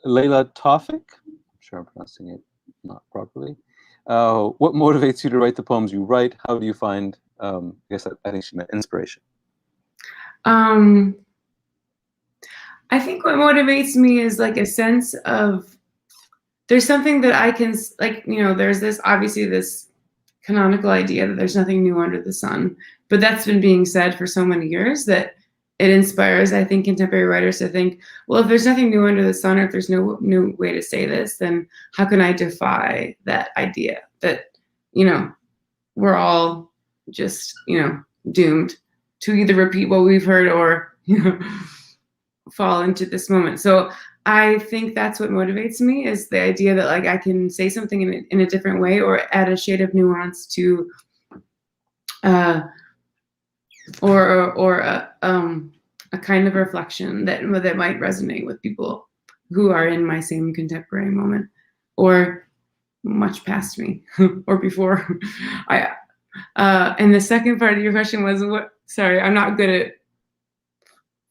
Tawfik. I'm sure I'm pronouncing it not properly. What motivates you to write the poems you write? How do you find, I think she meant inspiration. I think what motivates me is like a sense of there's something that I can, like, there's this canonical idea that there's nothing new under the sun, but that's been being said for so many years that it inspires, I think, contemporary writers to think, well, if there's nothing new under the sun, or if there's no new way to say this, then how can I defy that idea that, we're all just, doomed to either repeat what we've heard or, fall into this moment. So I think that's what motivates me, is the idea that like I can say something in a different way, or add a shade of nuance to, or a kind of reflection that might resonate with people who are in my same contemporary moment, or much past me, or before. And the second part of your question was what? Sorry, I'm not good at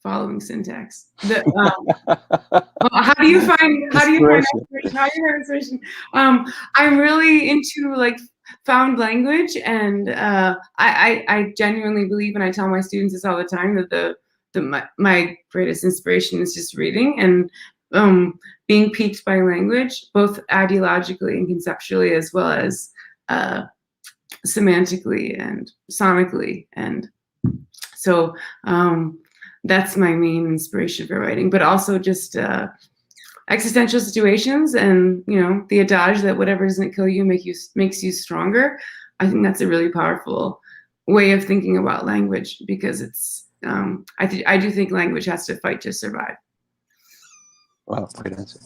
following syntax. How do you find inspiration? I'm really into like found language, and I genuinely believe, and I tell my students this all the time, that my greatest inspiration is just reading and being piqued by language, both ideologically and conceptually, as well as semantically and sonically. And so that's my main inspiration for writing, but also just existential situations, and the adage that whatever doesn't kill you makes you stronger. I think that's a really powerful way of thinking about language, because it's I do think language has to fight to survive. Wow, great answer.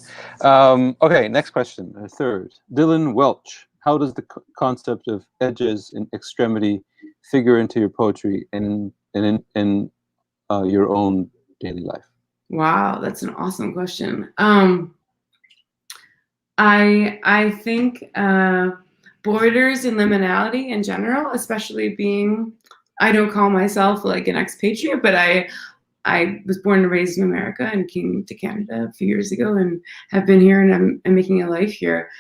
Okay, next question, third. Dylan Welch. How does the concept of edges and extremity figure into your poetry and in your own daily life? Wow, that's an awesome question. I think borders and liminality in general, especially being, I don't call myself like an expatriate, but I was born and raised in America and came to Canada a few years ago and have been here, and I'm making a life here.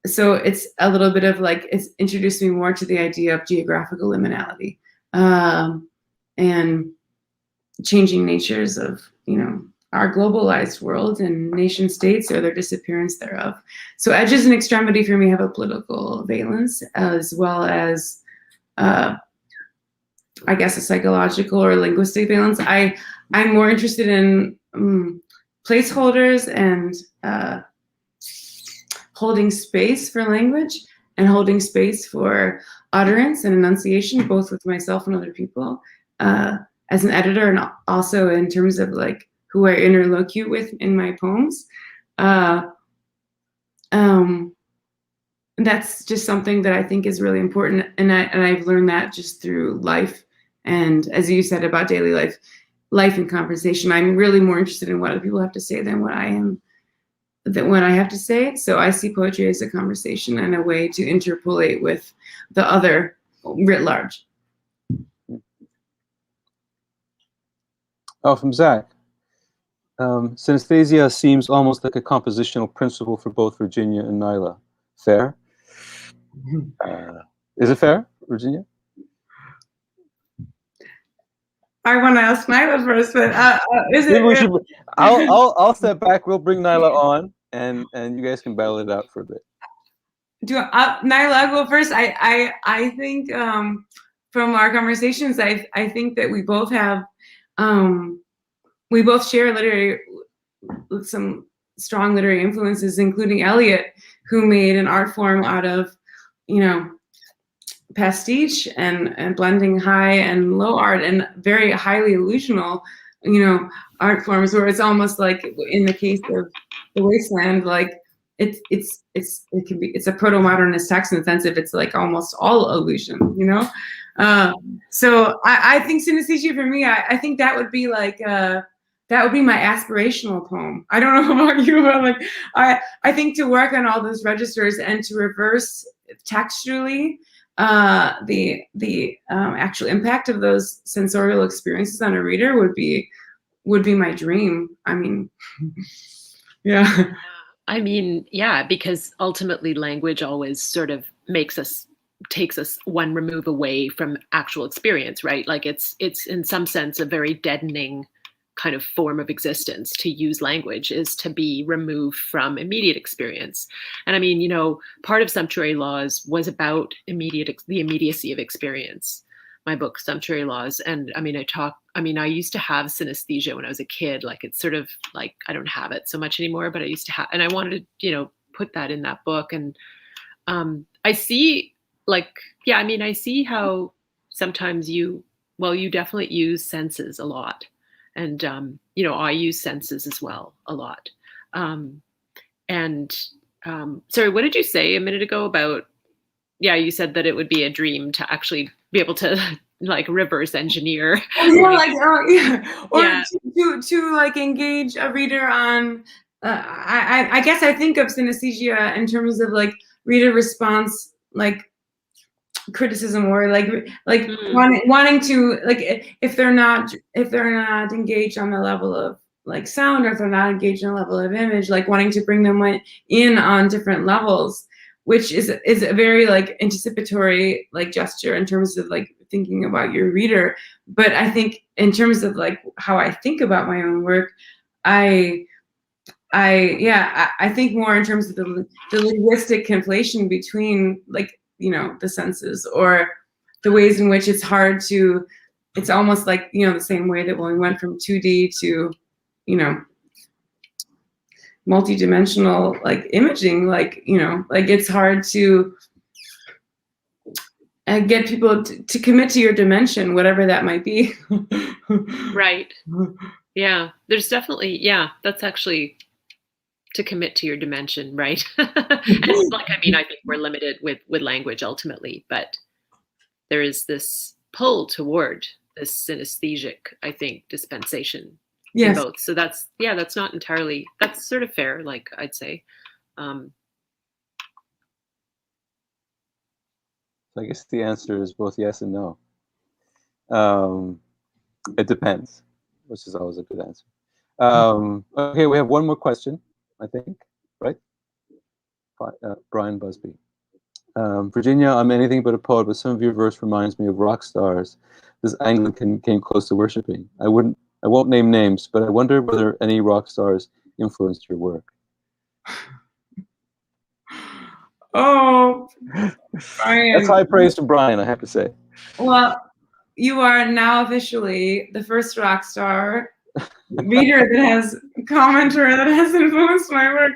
So it's a little bit of like, it's introduced me more to the idea of geographical liminality, and changing natures of, our globalized world and nation states, or their disappearance thereof. So edges and extremity for me have a political valence, as well as, I guess, a psychological or linguistic valence. I'm more interested in placeholders and holding space for language and holding space for utterance and enunciation, both with myself and other people, as an editor, and also in terms of like who I interlocute with in my poems. That's just something that I think is really important, and I've learned that just through life, and as you said about daily life and conversation. I'm really more interested in what other people have to say than what I have to say. So I see poetry as a conversation and a way to interpolate with the other writ large. Oh, from Zach. Synesthesia seems almost like a compositional principle for both Virginia and Nyla. Fair? Is it fair, Virginia? I want to ask Nyla first, but is Maybe we it? should. I'll step back. We'll bring Nyla on, and you guys can battle it out for a bit. Nyla, go first. I think from our conversations, I think that we both have we both share some strong literary influences, including Eliot, who made an art form out of, pastiche and blending high and low art and very highly illusional, art forms, where it's almost like in the case of The Wasteland, like it's a proto-modernist text in the sense of it's like almost all illusion, so I think synesthesia for me, I think that would be like that would be my aspirational poem. I don't know about you, but like I think to work on all those registers and to reverse textually the actual impact of those sensorial experiences on a reader would be my dream. I mean, yeah. I mean, yeah, because ultimately language always sort of takes us one remove away from actual experience, right? Like it's in some sense a very deadening kind of form of existence. To use language is to be removed from immediate experience. And I mean, part of Sumptuary Laws was about the immediacy of experience. My book, Sumptuary Laws. And I mean, I used to have synesthesia when I was a kid. Like it's sort of like, I don't have it so much anymore, but I used to have, and I wanted to, put that in that book. And I see I see how sometimes you definitely use senses a lot. And, I use senses as well a lot. Sorry, what did you say a minute ago about, you said that it would be a dream to actually be able to like reverse engineer. To like engage a reader on, I guess I think of synesthesia in terms of like reader response, like criticism, or wanting to, like if they're not engaged on the level of like sound, or if they're not engaged on the level of image, like wanting to bring them in on different levels, which is a very like anticipatory like gesture in terms of like thinking about your reader. But I think in terms of like how I think about my own work, I think more in terms of the linguistic conflation between like the senses, or the ways in which it's almost like the same way that when we went from 2D to multi-dimensional like imaging, like it's hard to get people to commit to your dimension, whatever that might be. Right. Yeah, there's definitely, that's actually to commit to your dimension, right? And like, I think we're limited with language ultimately, but there is this pull toward this synesthesic, I think, dispensation. Yes. In both. So that's not entirely, that's sort of fair, like I'd say. So I guess the answer is both yes and no. It depends, which is always a good answer. Okay, we have one more question, I think, right? Brian Busby. Virginia, I'm anything but a poet, but some of your verse reminds me of rock stars this Anglican came close to worshiping. I won't name names, but I wonder whether any rock stars influenced your work. Oh, Brian. That's high praise to Brian, I have to say. Well, you are now officially the first rock star reader that has commenter that has influenced my work.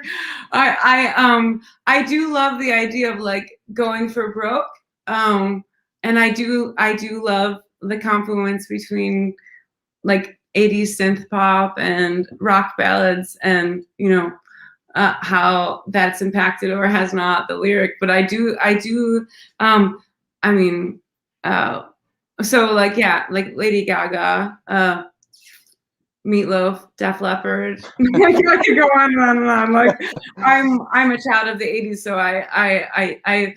I do love the idea of like going for broke, and I do love the confluence between like 80s synth pop and rock ballads, and how that's impacted or has not the lyric. But I do so like like Lady Gaga, Meatloaf, Def Leppard. I could go on and on and on. Like I'm a child of the 80s, so I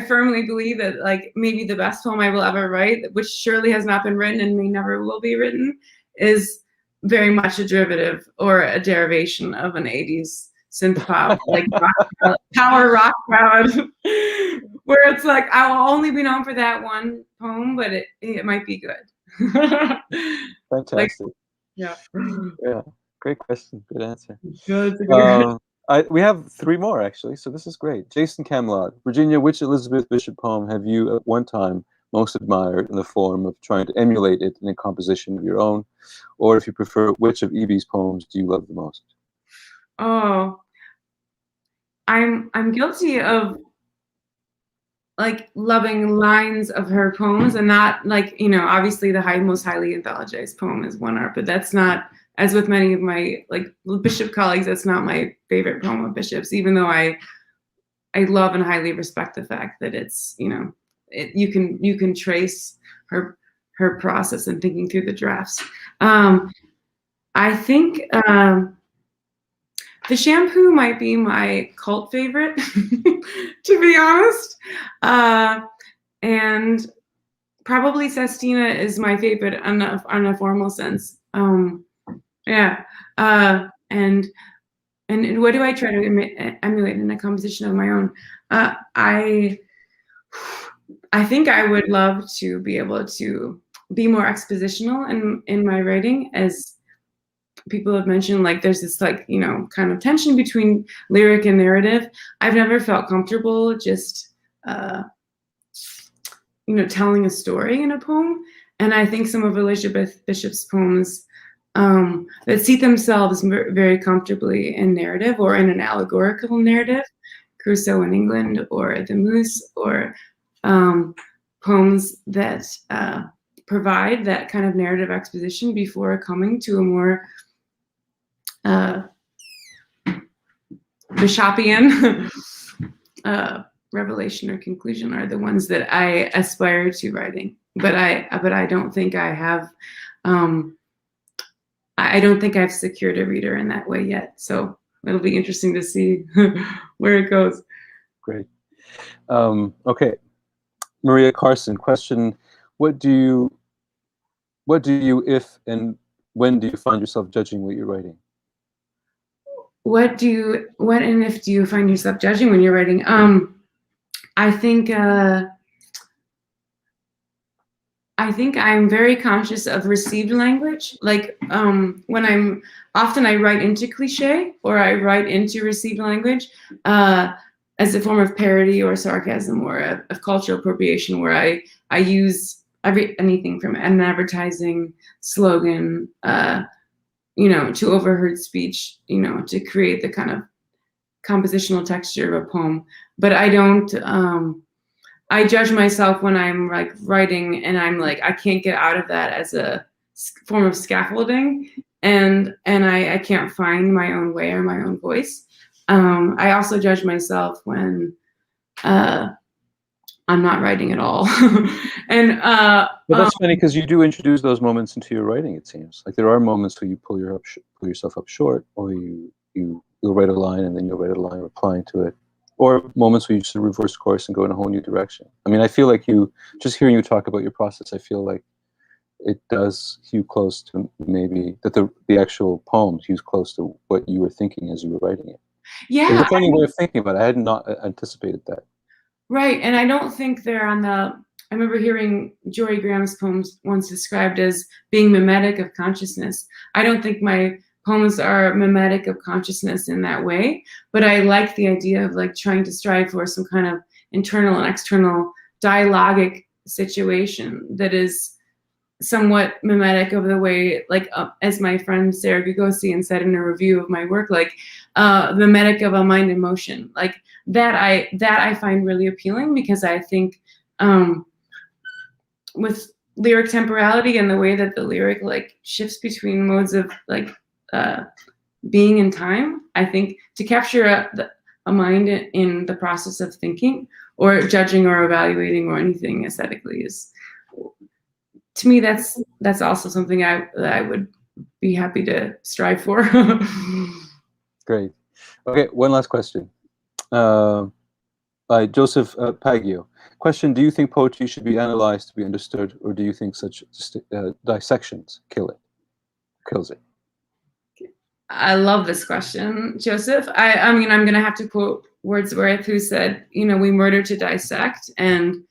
firmly believe that like maybe the best poem I will ever write, which surely has not been written and may never will be written, is very much a derivative or a derivation of an 80s synth pop, like power rock crowd, where it's like, I will only be known for that one poem, but it might be good. Fantastic. Yeah. Yeah. Great question. Good answer. Good. We have 3 more, actually, so this is great. Jason Camelot. Virginia, which Elizabeth Bishop poem have you at one time most admired in the form of trying to emulate it in a composition of your own? Or if you prefer, which of Evie's poems do you love the most? Oh, I'm guilty of like loving lines of her poems, and not like, obviously the most highly anthologized poem is One Art, but that's not, as with many of my like Bishop colleagues, that's not my favorite poem of Bishop's, even though I love and highly respect the fact that it's, you can trace her process and thinking through the drafts. I think The Shampoo might be my cult favorite, to be honest. And probably Sestina is my favorite on a formal sense. Yeah. And what do I try to emulate in a composition of my own? I think I would love to be able to be more expositional in my writing, as people have mentioned. Like, there's this like, kind of tension between lyric and narrative. I've never felt comfortable just, telling a story in a poem. And I think some of Elizabeth Bishop's poems that seat themselves very comfortably in narrative or in an allegorical narrative, Crusoe in England or The Moose, or poems that provide that kind of narrative exposition before coming to a more Bishopian revelation or conclusion, are the ones that I aspire to writing. But I don't think I have. I don't think I've secured a reader in that way yet. So it'll be interesting to see where it goes. Great. Okay. Maria Carson, question: What do you, if and when do you find yourself judging what you're writing? What and if do you find yourself judging when you're writing? I think I'm very conscious of received language. Like when I write into cliche, or I write into received language as a form of parody or sarcasm or of cultural appropriation, where I use anything from an advertising slogan, to overheard speech, to create the kind of compositional texture of a poem. But I don't. I judge myself when I'm like writing and I'm like, I can't get out of that as a form of scaffolding, and I can't find my own way or my own voice. I also judge myself when I'm not writing at all. And but that's funny, because you do introduce those moments into your writing. It seems like there are moments where you pull yourself up short, or you'll write a line and then you'll write a line replying to it, or moments where you just reverse course and go in a whole new direction. I mean, I feel like just hearing you talk about your process, I feel like it does hew close to maybe that the actual poem hews close to what you were thinking as you were writing it. Yeah, it's a funny way of thinking about it. I had not anticipated that. Right, and I don't think they're on the. I remember hearing Jory Graham's poems once described as being mimetic of consciousness. I don't think my poems are mimetic of consciousness in that way, but I like the idea of like trying to strive for some kind of internal and external dialogic situation that is somewhat mimetic of the way, like as my friend Sarah Gugosian said in a review of my work, like mimetic of a mind in motion. Like that I find really appealing, because I think with lyric temporality and the way that the lyric like shifts between modes of like being in time, I think to capture a mind in the process of thinking or judging or evaluating or anything aesthetically is, to me, that's also something that I would be happy to strive for. Great. Okay, one last question. By Joseph Paggio. Question: Do you think poetry should be analyzed to be understood, or do you think such dissections kills it? I love this question, Joseph. I mean, I'm going to have to quote Wordsworth, who said, you know, we murder to dissect. And,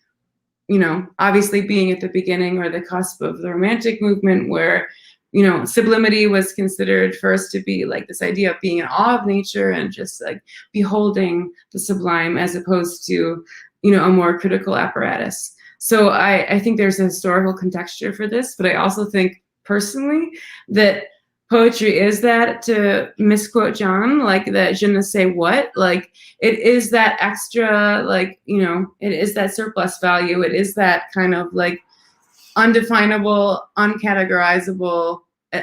you know, obviously being at the beginning or the cusp of the Romantic movement, where, you know, sublimity was considered first to be like this idea of being in awe of nature and just like beholding the sublime, as opposed to, you know, a more critical apparatus. So I think there's a historical contexture for this, but I also think personally that poetry is that, to misquote John, like that je ne sais what, like it is that extra, like, you know, it is that surplus value. It is that kind of like undefinable, uncategorizable,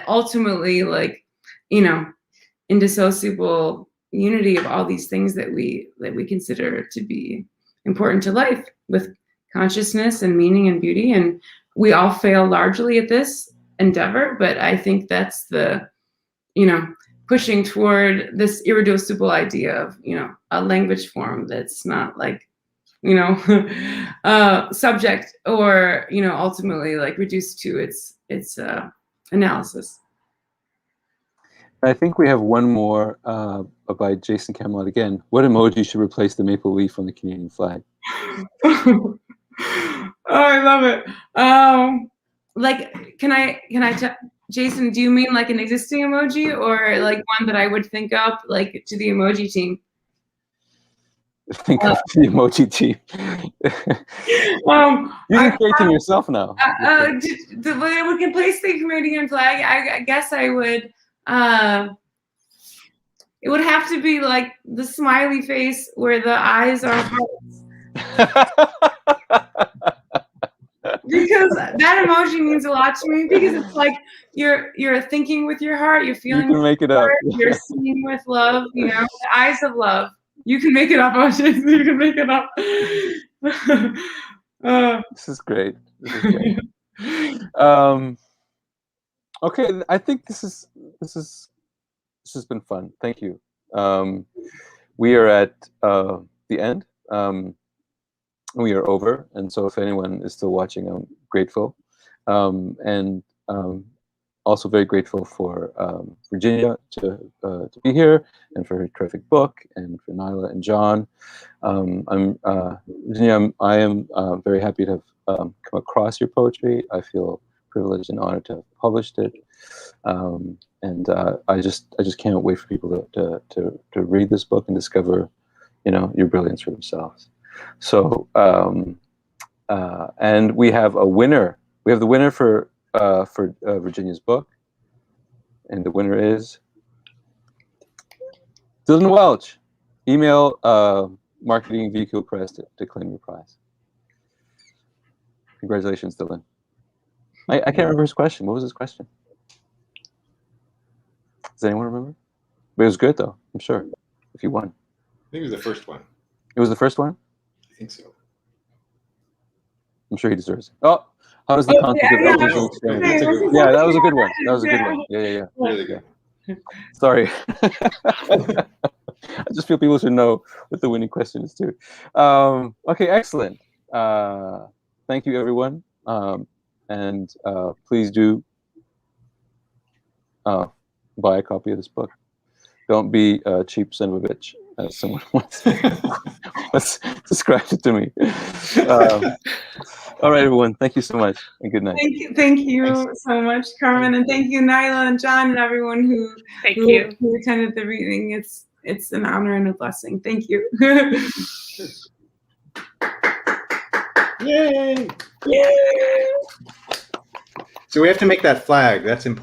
ultimately like, you know, indissociable unity of all these things that we consider to be important to life, with consciousness and meaning and beauty. And we all fail largely at this endeavor, but I think that's the, you know, pushing toward this irreducible idea of, you know, a language form that's not like, you know, subject or, you know, ultimately like reduced to its analysis. I think we have one more by Jason Camelot again. What emoji should replace the maple leaf on the Canadian flag? Oh, I love it. Like, can I Jason, do you mean like an existing emoji or like one that I would think up, like to the emoji team? Think of the emoji team. You can create them yourself now. We can place the Canadian flag. I guess I would. It would have to be like the smiley face where the eyes are hearts. Because that emoji means a lot to me, because it's like you're thinking with your heart, you're feeling. You can make it up. You're seeing with love, you know, the eyes of love. You can make it up, Ocean. You can make it up. This is great. This is great. Okay, I think this has been fun. Thank you. We are at the end. We are over, and so if anyone is still watching, I'm grateful, and also very grateful for Virginia to be here, and for her terrific book, and for Nyla and John. Virginia, I am very happy to have come across your poetry. I feel privileged and honored to have published it, and I just can't wait for people to read this book and discover, you know, your brilliance for themselves. So, and we have a winner. We have the winner for Virginia's book, and the winner is Dylan Welch. Email marketing Véhicule Press to claim your prize. Congratulations, Dylan. I can't remember his question. What was his question? Does anyone remember? But it was good, though, I'm sure, if you won. I think it was the first one. It was the first one? I think so. I'm sure he deserves it. Oh, how does the concept of visual experience? Yeah, that was a good one. That was a good one. Yeah. Really good. Sorry. I just feel people should know what the winning question is too. Okay, excellent. Thank you, everyone. And please do buy a copy of this book. Don't be a cheap son of a bitch, as someone once described it to me. All right, everyone. Thank you so much, and good night. Thank you so much, Carmen, and thank you, Nyla and John, and everyone who attended the reading. It's an honor and a blessing. Thank you. Yay! Yay! So we have to make that flag. That's important.